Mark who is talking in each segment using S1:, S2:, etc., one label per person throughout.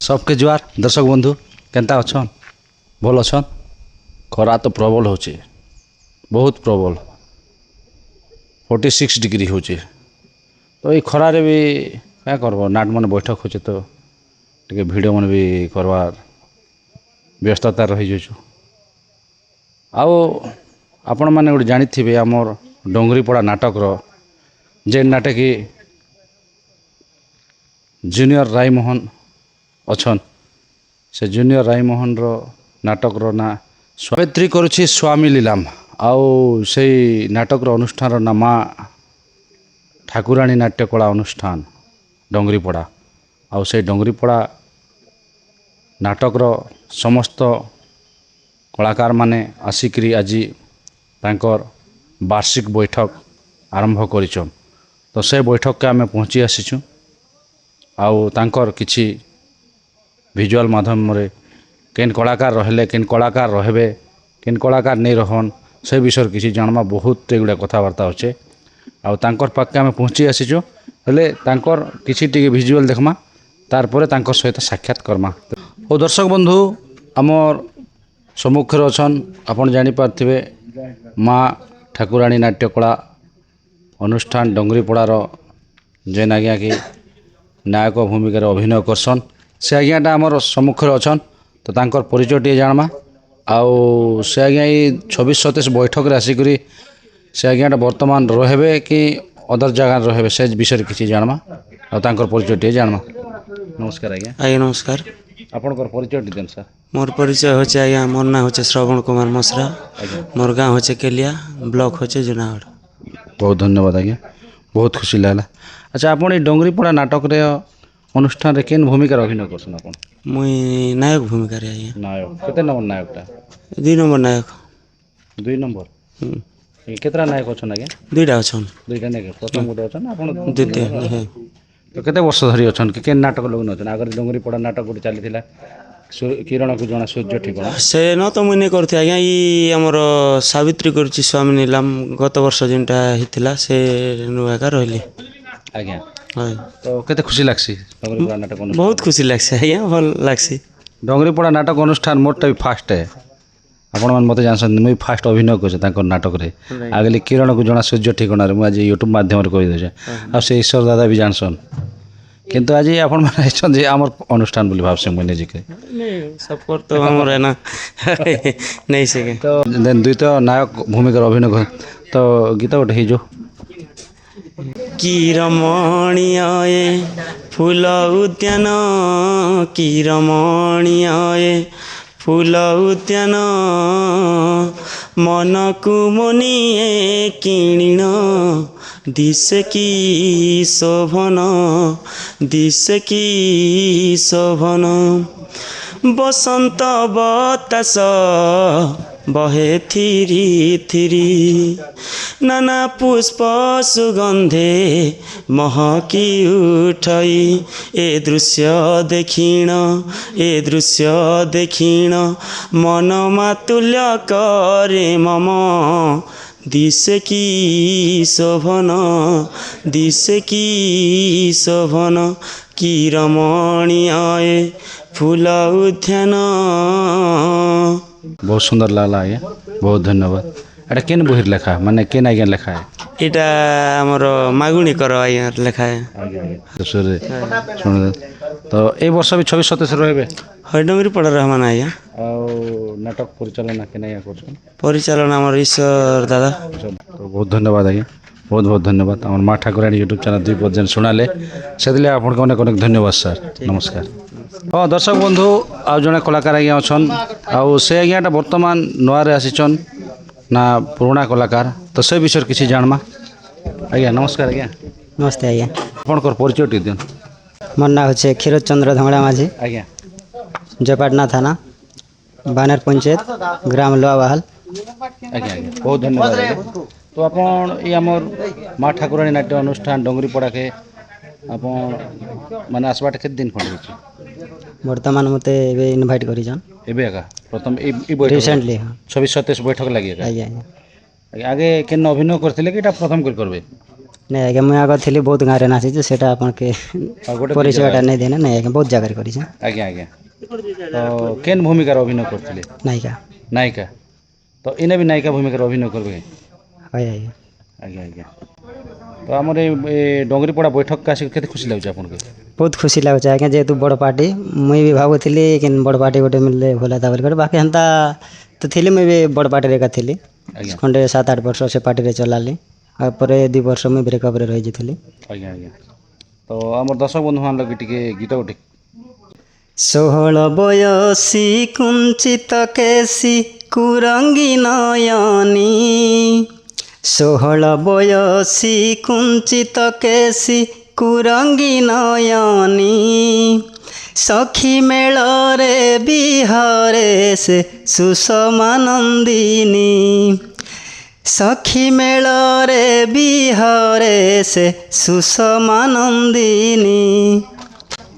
S1: सबके जुआर दर्शक बंधु केन्ता अच्छन भल अच्छन। खरा तो प्रबल हो बहुत प्रबल 46 डिग्री हो तो ये खरारे भी क्या करब नाट मन बैठक हो तो टे भिड मन भी करवार व्यस्तता रही जाऊँ। आपण मैंने गोटे जानी आमर डोंगरीपड़ा नाटक जेन नाटक जूनियर रायमोहन अच्छन से जूनियर रायमोहन नाटक ना सावित्री करुछि स्वामी लीलाम आउ से नाटक अनुष्ठान ना माँ ठाकुराणी नाट्यकला अनुष्ठान डोंगरीपड़ा आउ से डोंगरीपड़ा नाटक समस्त कलाकार माने आसिकरी आज तांकर वार्षिक बैठक आरंभ करिछन। तो से बैठक के आमे पहुँची आसीचु आउ तांकर किछि विजुअल माध्यम रे केन कलाकार रहले केन कलाकार रहबे केन कलाकार नहीं रहन से विषय किसी जानमा बहुत गुड़ा कथबार्ता अच्छे आउ तांकर पाखे आमे पहुँची आसीचु हेले तांकर किछि टिके विजुअल देखमा तार परे तांकर सहित साक्षात करमा। ओ दर्शक बंधु आमर सम्मुख अच्छन आपन जानी पार्थिबे माँ ठाकुराणी नाट्यकला अनुष्ठान डोंगरीपड़ार जेन आज्ञा कि नायक भूमिकार अभिनय करसन से आज्ञाटा आमर सम्मुख अच्छन। तो तांकर परिचय टे जानमा आउ से आज्ञा 26-27 बैठक रे आसिकरी से आज्ञाटा वर्तमान रहबे कि अदर जगह रहबे से विषय किसी जानमा और तांकर परिचय टे जानमा। नमस्कार आज्ञा।
S2: आज्ञा नमस्कार।
S1: आपनकर परिचय टे देन सर।
S2: मोर परिचय होचे आज्ञा मोर ना होचे श्रवण कुमार मसरा मोर गाँव होचे केलिया ब्लॉक होचे जुनागढ़।
S1: बहुत धन्यवाद आज्ञा बहुत खुशी लागला। अच्छा आपन डोंगरीपड़ा नाटक रे अनुष्ठान रे केन भूमिका अभिनय करसन आपन?
S2: मुई नायक भूमिका रे आज्ञा।
S1: नायक केते नंबर नायकटा?
S2: 2 नंबर नायक।
S1: 2 नंबर केतरा नायक अछन आज्ञा?
S2: 2टा अछन।
S1: 2टा नायक प्रथम गोटे अछन आपन
S2: द्वितीय नहीं।
S1: तो केते वर्ष धरि अछन कि केन नाटक लोग न अछन आगर डोंगरीपड़ा नाटक गोटे चलीथिला किरण को जना सूर्य ठिकाना
S2: से न तो मुई नहीं करथि आज्ञा ई हमर सावित्री करछि स्वामी नीलम गत वर्ष जेनटा हिथिला से नुआका रहली
S1: आज्ञा।
S2: हां
S1: तो केते खुशी लागसी डोंगरीपड़ा नाटक अनुष्ठान?
S2: बहुत खुशी लागছে आज्ञा भल लागছে।
S1: डोंगरीपड़ा नाटक अनुष्ठान मोरटा भी फास्ट है आपण मन मते जानसन मुई फास्ट अभिनय करछ तांकर नाटक रे आगले किरण को जना सूर्य ठिकाना रे मु आज यूट्यूब माध्यम रे कहि देछे आ से ईश्वर दादा भी जानसन किंतु आज आपण मन आछन जे हमर अनुष्ठान बोली भाबसे मने जिके
S2: नहीं सब कर तो हमर है ना नहीं सके
S1: तो देन द्वितीय नायक भूमिका अभिनय कर तो गीत उठे ही जो
S2: की रमणीय फूल उद्यान की रमणीय फूल उद्यान मन को मनिए किणीन दिशे की शोभन दिशे की शोभन बसंत बतास बहे थिरी थिरी नाना पुष्प सुगंधे महकी उठई ए दृश्य देखिण मन मातुल्य करे मम दिशे की शोभन दिशे की शोभन की रमणीय फूल उद्यान।
S1: बहुत सुंदर लागला आज्ञा बहुत धन्यवाद। एटा केन बहिर लेखा माने केन आज्ञा लेखा है?
S2: एटा हमर मागुणी कर आज्ञा लेखा है।
S1: दूसरे सुन तो ए वर्ष भी 26-27 रहबे
S2: हय डोंगरीपड़ा रहमान आज्ञा।
S1: आ नाटक परिचालना केन आज्ञा करछन?
S2: परिचालन हमर ईश्वर दादा।
S1: तो बहुत धन्यवाद आज्ञा बहुत बहुत धन्यवाद हमर माँ ठाकुराणी यूट्यूब चैनल 2 पद सुनाले से आपको अनेक अनेक धन्यवाद सर नमस्कार। हाँ दर्शक बंधु आउ जड़े कलाकार आज्ञा अच्छन आउ से आज्ञाटा बर्तमान नुआ आसीचन ना पुराना कलाकार तो से विषय किसी जानमा आज्ञा। नमस्कार आज्ञा।
S3: नमस्ते आज्ञा।
S1: आपनकर परिचय टी दियन।
S3: मोर ना होचे क्षीरोद चंद्र धंगड़ा माझी
S1: आज्ञा
S3: जयपाटना थाना बानर पंचायत ग्राम लोहावाहल।
S1: आज्ञा बहुत धन्यवाद आज्ञा। तो आपन ये आमर माँ ठाकुराणी नाट्य अनुष्ठान डोंगरीपड़ा के आपन माने आसबाटा केते दिन खंड होची
S3: वर्तमान मते एबे इनवाइट करिजन
S1: एबे का प्रथम ए बैठक
S3: रिसेंटली
S1: 26-27 बैठक लागि
S3: आज्ञा।
S1: आगे केन अभिनय करथिले कि एटा प्रथम कर करबे?
S3: ନାଇଁ ଆଜ୍ଞା ମୁଇଁ ଆଗ ଥିଲି ବହୁତ ଗାଁରେ ନାଚିଛି ସେଇଟା ଆପଣକେ
S1: ଆଉ ଗୋଟେ
S3: ପରିଚୟଟା ନେଇ ଦେନା ନାଇଁ ଆଜ୍ଞା ବହୁତ ଜାଗାରେ କରିଛେ
S1: ଆଜ୍ଞା ଆଜ୍ଞା ତ କେନ୍ ଭୂମିକାର ଅଭିନୟ କରିଥିଲେ
S3: ନାୟିକା
S1: ନାୟିକା ତ ଏଇନେ ବି ନାୟିକା ଭୂମିକାର ଅଭିନୟ କରିବେ
S3: ହଏ ଆଜ୍ଞା
S1: ଆଜ୍ଞା ଆଜ୍ଞା ତ ଆମର ଏ ଡଙ୍ଗରିପଡ଼ା ବୈଠକ ଆସିକି କେତେ ଖୁସି ଲାଗୁଛି ଆପଣଙ୍କୁ
S3: ବହୁତ ଖୁସି ଲାଗୁଛି ଆଜ୍ଞା ଯେହେତୁ ବଡ଼ ପାର୍ଟି ମୁଇଁ ବି ଭାବୁଥିଲି କି ବଡ଼ ପାର୍ଟି ଗୋଟେ ମିଳିଲେ ଭଲ ହେତା ବୋଲି କରି ବାକି ହେନ୍ତା ତ ଥିଲି ମୁଇଁ ବି ବଡ଼ ପାର୍ଟିରେ ଏକା ଥିଲି
S1: ଆଜ୍ଞା
S3: ଖଣ୍ଡେ 7-8 ବର୍ଷ ସେ ପାର୍ଟିରେ ଚଲାଲି ଆଉ ପରେ 2 ବର୍ଷ ମୁଇଁ ବ୍ରେକଅପ୍ରେ ରହିଯାଇଥିଲି
S1: ଆଜ୍ଞା ଆଜ୍ଞା ତ ଆମର ଦର୍ଶକ ବନ୍ଧୁମାନ ଲାଗି ଟିକେ ଗୀତ ଗୋଟେ
S3: 16 ବୟସୀ କୁଞ୍ଚିତ କେଶୀ କୁରଙ୍ଗୀ ନୟନୀ 16 ବୟସୀ କୁଞ୍ଚିତ କେଶୀ କୁରଙ୍ଗୀ ନୟନୀ ସଖୀ ମେଳରେ ବିହରେ ସେ ସୁଷମାନନ୍ଦିନୀ ସଖୀ ମେଳରେ ବିହରେ ସେ ସୁଷମାନନ୍ଦିନୀ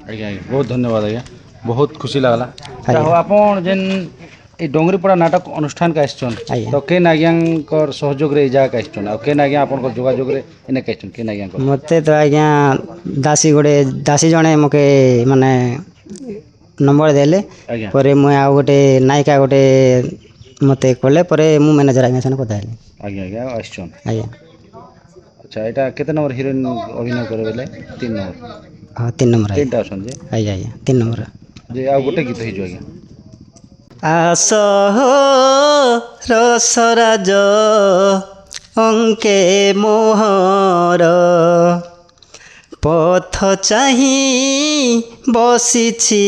S1: ଆଜ୍ଞା ଆଜ୍ଞା ବହୁତ ଧନ୍ୟବାଦ ଆଜ୍ଞା ବହୁତ ଖୁସି ଲାଗଲା
S3: ଆଜ୍ଞା।
S1: ଯାହା ଆପଣ ଯେନ୍ এই ଡଙ୍ଗରିପଡ଼ା ନାଟକ ଅନୁଷ୍ଠାନକେ ଆସିଛନ୍
S3: ଆଜ୍ଞା।
S1: ତ କେନ୍ ଆଜ୍ଞାଙ୍କର ସହଯୋଗରେ ଏଇ ଜାଗାକେ ଆସିଛନ୍ ଆଉ କେନ୍ ଆଜ୍ଞା ଆପଣଙ୍କର ଯୋଗାଯୋଗରେ ଏନେକେ ଆସିଛନ୍ କେନ୍ ଆଜ୍ଞାଙ୍କର
S3: ମୋତେ ତ ଆଜ୍ଞା ଦାସୀ ଜଣେ ମୋତେ ମାନେ ନମ୍ବର ଦେଲେ
S1: ଆଜ୍ଞା
S3: ପରେ ମୁଇଁ ଆଉ ଗୋଟେ ନାୟିକା ଗୋଟେ ମୋତେ କଲେ ପରେ ମୁଁ ମ୍ୟାନେଜର ଆଜ୍ଞା ସାଙ୍ଗେ କଥା ହେଲି
S1: ଆଜ୍ଞା ଆଜ୍ଞା ଆସିଛନ୍
S3: ଆଜ୍ଞା
S1: ଆଚ୍ଛା ଏଇଟା କେତେ ନମ୍ବର ହିରୋଇନ୍ ଅଭିନୟ କରିବେ ବେଲେ 3 ନମ୍ବର
S3: ହଁ 3 ନମ୍ବର
S1: ତିନିଟା
S3: ଆଜ୍ଞା
S1: ଅଛନ୍ତି
S3: ଆଜ୍ଞା ଆଜ୍ଞା 3 ନମ୍ବର
S1: ଯେ ଆଉ ଗୋଟେ ଗୀତ ହେଇଯିବ ଆଜ୍ଞା
S3: ଆସ ହୋ ରସରାଜ ଅଙ୍କେ ମୋହର ପଥ ଚାହିଁ ବସିଛି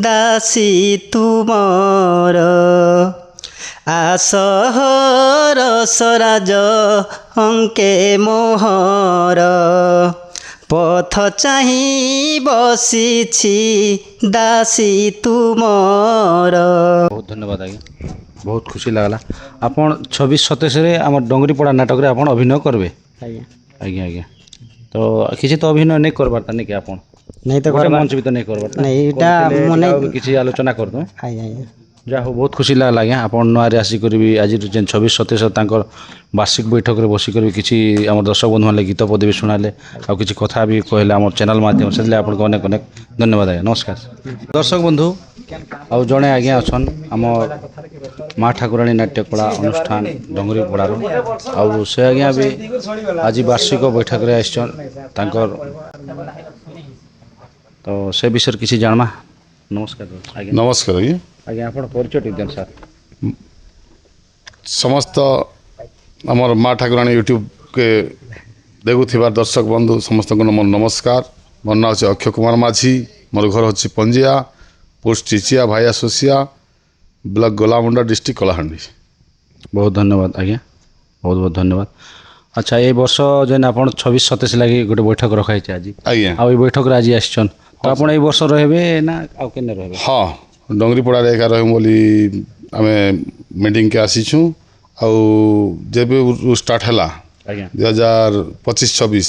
S3: ଦାସୀ ତୁମର ଆସ ହୋ ରସରାଜ ଅଙ୍କେ ମୋହର ପଥ ଚାହିଁ ବସିଛି ଦାସୀ ତୁମର
S1: ବହୁତ ଧନ୍ୟବାଦ ଆଜ୍ଞା ବହୁତ ଖୁସି ଲାଗଲା ଆପଣ 26-27ରେ ଆମର ଡଙ୍ଗରିପଡ଼ା ନାଟକରେ ଆପଣ ଅଭିନୟ କରିବେ
S3: ଆଜ୍ଞା
S1: ଆଜ୍ଞା ଆଜ୍ଞା ତ କିଛି ତ ଅଭିନୟ ନେଇ କରବାର୍ ତା ନାଇଁ କି ଆପଣ
S3: ନାଇଁ ତ
S1: ଗୋଟେ
S3: କରବାର
S1: ମଞ୍ଚ ବି ତ ନେଇ କରବାର୍ ତା
S3: ନାଇଁ ଏଇଟା
S1: କରିଥିଲେ
S3: ମୁଁ
S1: ଟିକେ
S3: ନାଇଁ
S1: ଆଉ ବି କିଛି ଆଲୋଚନା କରିଦୁଁ
S3: ଆଜ୍ଞା ଆଜ୍ଞା
S1: ଯାହା ହଉ ବହୁତ ଖୁସି ଲାଗଲା ଆଜ୍ଞା ଆପଣ ନୂଆରେ ଆସିକରି ବି ଆଜି ଯେନ୍ 26-27 ତାଙ୍କର ବାର୍ଷିକ ବୈଠକରେ ବସିକରି କିଛି ଆମର ଦର୍ଶକ ବନ୍ଧୁମାନେ ଗୀତ ପଦ ବି ଶୁଣାଲେ ଆଉ କିଛି କଥା ବି କହିଲେ ଆମର ଚ୍ୟାନେଲ୍ ମାଧ୍ୟମରେ ସେଥିଲାଗି ଆପଣଙ୍କୁ ଅନେକ ଅନେକ ଧନ୍ୟବାଦ ଆଜ୍ଞା ନମସ୍କାର ଦର୍ଶକ ବନ୍ଧୁ ଆଉ ଜଣେ ଆଜ୍ଞା ଅଛନ୍ ଆମ ମା ଠାକୁରାଣୀ ନାଟ୍ୟକଳା ଅନୁଷ୍ଠାନ ଡଙ୍ଗରିପଡ଼ାର ଆଉ ସେ ଆଜ୍ଞା ବି ଆଜି ବାର୍ଷିକ ବୈଠକରେ ଆସିଛନ୍ ତାଙ୍କର ତ ସେ ବିଷୟରେ କିଛି ଜାଣମା ନମସ୍କାର ଆଜ୍ଞା
S4: ନମସ୍କାର ଆଜ୍ଞା
S1: ଆଜ୍ଞା ଆପଣ ପରିଚୟ ଟିକେ ଦିଅନ୍ତୁ ସାର୍
S4: ସମସ୍ତ ଆମର ମା ଠାକୁରାଣୀ ୟୁଟ୍ୟୁବକେ ଦେଖୁଥିବା ଦର୍ଶକ ବନ୍ଧୁ ସମସ୍ତଙ୍କୁ ମୋର ନମସ୍କାର ମୋ ନାଁ ହେଉଛି ଅକ୍ଷୟ କୁମାର ମାଝୀ ମୋର ଘର ହେଉଛି Panjia post Chichia via Susia block Golamunda district Kalahandi
S1: ବହୁତ ଧନ୍ୟବାଦ ଆଜ୍ଞା ବହୁତ ବହୁତ ଧନ୍ୟବାଦ ଆଚ୍ଛା ଏଇ ବର୍ଷ ଯେନ୍ ଆପଣ 26-27 ଲାଗି ଗୋଟେ ବୈଠକ ରଖାହେଇଛି ଆଜି
S4: ଆଜ୍ଞା
S1: ଆଉ ଏଇ ବୈଠକରେ ଆଜି ଆସିଛନ୍ ତ ଆପଣ ଏଇ ବର୍ଷ ରହିବେ ନା ଆଉ କେନେ ରହିବେ
S4: ହଁ ଡଙ୍ଗରିପଡ଼ାରେ ଏକା ରହିବୁ ବୋଲି ଆମେ ମିଟିଂକେ ଆସିଛୁଁ ଆଉ ଯେବେ ଷ୍ଟାର୍ଟ ହେଲା
S1: ଆଜ୍ଞା
S4: 2025-26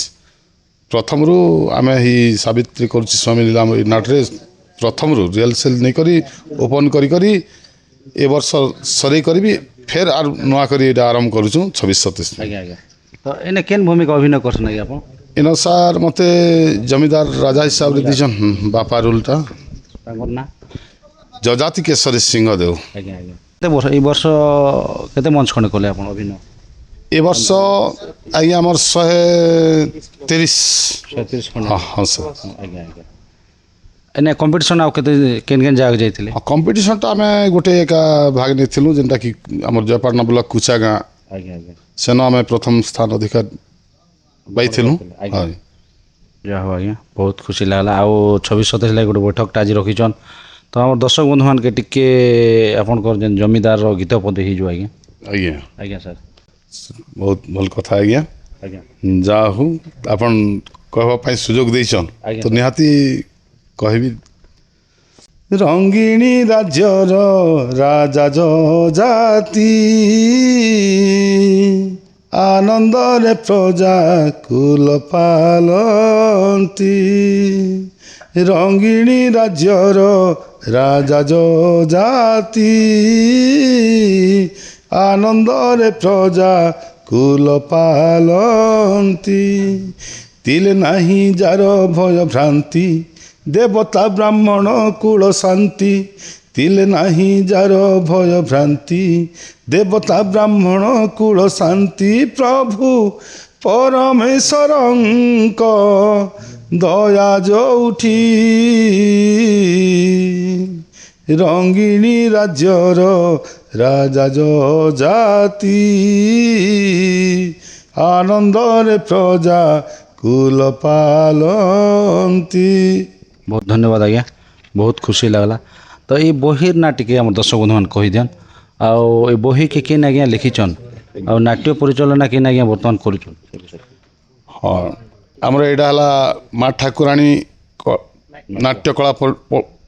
S4: ପ୍ରଥମରୁ ଆମେ ଏଇ ସାବିତ୍ରୀ କରୁଛି ସ୍ୱାମୀ ଲୀଳାମ ଏଇ ନାଟରେ ପ୍ରଥମରୁ ରିହର୍ସାଲ ନେଇକରି ଓପନ୍ କରି ଏ ବର୍ଷ ସରେଇ କରିବି ଫେର୍ ଆର୍ ନୂଆ କରି ଏଇଟା ଆରମ୍ଭ କରୁଛୁଁ 26-27
S1: ଆଜ୍ଞା ଆଜ୍ଞା ତ ଏନେ କେନ୍ ଭୂମିକା ଅଭିନୟ କରୁଛନ୍ ଆଜ୍ଞା ଆପଣ
S4: ଇନ ସାର୍ ମୋତେ ଜମିଦାର ରାଜା ହିସାବରେ ଦେଇଛନ୍ ବାପା ରୋଲ୍ଟା
S1: ତାଙ୍କର ନାଁ
S4: ଯଜାତି କେଶରୀ ସିଂହଦେव
S1: ଆଜ୍ଞା ଆଜ୍ଞା କେତେ ବର୍ଷ ଏଇ ବର୍ଷ କେତେ ମଞ୍ଚ ଖଣ୍ଡେ କଲେ ଆପଣ ଅଭିନୟ
S4: ଏ ବର୍ଷ ଆଜ୍ଞା ଆମର 130
S1: 37 ଖଣ୍ଡେ
S4: ହଁ ହଁ ସାର୍
S1: ଆଜ୍ଞା ଆଜ୍ଞା ଏନେ କମ୍ପିଟିସନ୍ ଆଉ କେତେ କେନ୍ କେନ୍ ଜାଗାକୁ ଯାଇଥିଲେ
S4: ହଁ କମ୍ପିଟିସନ୍ଟା ଆମେ ଗୋଟେ ଏକା ଭାଗ ନେଇଥିଲୁ ଯେନ୍ଟାକି ଆମର ଜୟପାଟନା ବ୍ଲକ କୁଚା ଗାଁ
S1: ଆଜ୍ଞା ଆଜ୍ଞା
S4: ସେନ ଆମେ ପ୍ରଥମ ସ୍ଥାନ ଅଧିକାର ପାଇଥିଲୁ
S1: ଆଜ୍ଞା
S4: ହଁ
S1: ଯାହା ହଉ ଆଜ୍ଞା ବହୁତ ଖୁସି ଲାଗଲା ଆଉ 26-27 ଲାଗି ଗୋଟେ ବୈଠକଟା ଆଜି ରଖିଛନ୍ ତ ଆମର ଦର୍ଶକ ବନ୍ଧୁମାନକେ ଟିକେ ଆପଣଙ୍କର ଯେନ୍ ଜମିଦାରର ଗୀତ ପଦ ହେଇଯିବ ଆଜ୍ଞା
S4: ଆଜ୍ଞା
S1: ଆଜ୍ଞା ସାର୍
S4: ବହୁତ ଭଲ କଥା ଆଜ୍ଞା
S1: ଆଜ୍ଞା
S4: ଯାହା ହଉ ଆପଣ କହିବା ପାଇଁ ସୁଯୋଗ ଦେଇଛନ୍
S1: ଆଜ୍ଞା
S4: ତ
S1: ସାର୍
S4: ନିହାତି କହିବି ରଙ୍ଗିଣୀ ରାଜ୍ୟର ରାଜା ଯଜାତି ଆନନ୍ଦରେ ପ୍ରଜା କୁଲ ପାଲନ୍ତି ରଙ୍ଗିଣୀ ରାଜ୍ୟର ରାଜା ଯଜାତି ଆନନ୍ଦରେ ପ୍ରଜା କୁଲ ପାଲନ୍ତି ତିଲେ ନାହିଁ ଯାର ଭୟ ଭ୍ରାନ୍ତି ଦେବତା ବ୍ରାହ୍ମଣ କୁଳ ଶାନ୍ତି ତିଲେ ନାହିଁ ଯାର ଭୟ ଭ୍ରାନ୍ତି ଦେବତା ବ୍ରାହ୍ମଣ କୁଳ ଶାନ୍ତି ପ୍ରଭୁ ପରମେଶ୍ୱରଙ୍କ ଦୟା ଯୋଉଠି ରଙ୍ଗିଣୀ ରାଜ୍ୟର ରାଜା ଜାତି ଆନନ୍ଦରେ ପ୍ରଜା କୁଲ ପାଲନ୍ତି।
S1: ବହୁତ ଧନ୍ୟବାଦ ଆଜ୍ଞା, ବହୁତ ଖୁସି ଲାଗଲା। ତ ଏଇ ବହିର ନା ଟିକେ ଆମର ଦର୍ଶକ ବନ୍ଧୁମାନେ କହିଦିଅନ୍, ଆଉ ଏ ବହିକେ କେନ୍ ଆଜ୍ଞା ଲେଖିଛନ୍, ଆଉ ନାଟ୍ୟ ପରିଚାଳନା କେନ୍ ଆଜ୍ଞା ବର୍ତ୍ତମାନ କରୁଛନ୍?
S4: ହଁ, ଆମର ଏଇଟା ହେଲା ମା ଠାକୁରାଣୀ ନାଟ୍ୟକଳା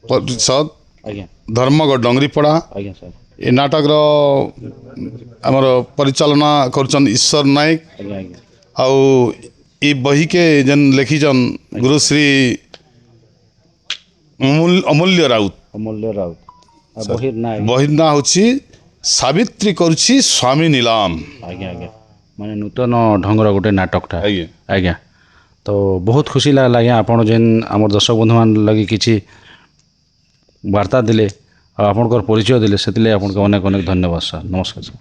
S4: ପରିଷଦ
S1: ଆଜ୍ଞା
S4: ଧର୍ମଗଡ଼ ଡଙ୍ଗରିପଡ଼ା।
S1: ଆଜ୍ଞା ସାର୍।
S4: ଏ ନାଟକର ଆମର ପରିଚାଳନା କରୁଛନ୍ତି ଈଶ୍ୱର ନାୟକ।
S1: ଆଜ୍ଞା ଆଜ୍ଞା
S4: ଆଉ ଇ ବହିକେ ଯେନ୍ ଲେଖିଛନ୍ ଗୁରୁଶ୍ରୀ ଅମୂଲ୍ୟ ରାଉତ।
S1: ଅମୂଲ୍ୟ ରାଉତ। ଆଉ ବହିର ନା ଆଜ୍ଞା?
S4: ବହିର ନାଁ ହେଉଛି ସାବିତ୍ରୀ କରୁଛି ସ୍ୱାମୀ ନିଲାମ।
S1: ଆଜ୍ଞା ଆଜ୍ଞା, ମାନେ ନୂତନ ଢଙ୍ଗର ଗୋଟେ ନାଟକଟା।
S4: ଆଜ୍ଞା
S1: ଆଜ୍ଞା, ତ ବହୁତ ଖୁସି ଲାଗିଲା ଆଜ୍ଞା, ଆପଣ ଯେନ୍ ଆମର ଦର୍ଶକ ବନ୍ଧୁମାନ ଲାଗି କିଛି ବାର୍ତ୍ତା ଦେଲେ ଆଉ ଆପଣଙ୍କର ପରିଚୟ ଦେଲେ, ସେଥିଲାଗି ଆପଣଙ୍କୁ ଅନେକ ଅନେକ ଧନ୍ୟବାଦ ସାର୍। ନମସ୍କାର ସାର୍।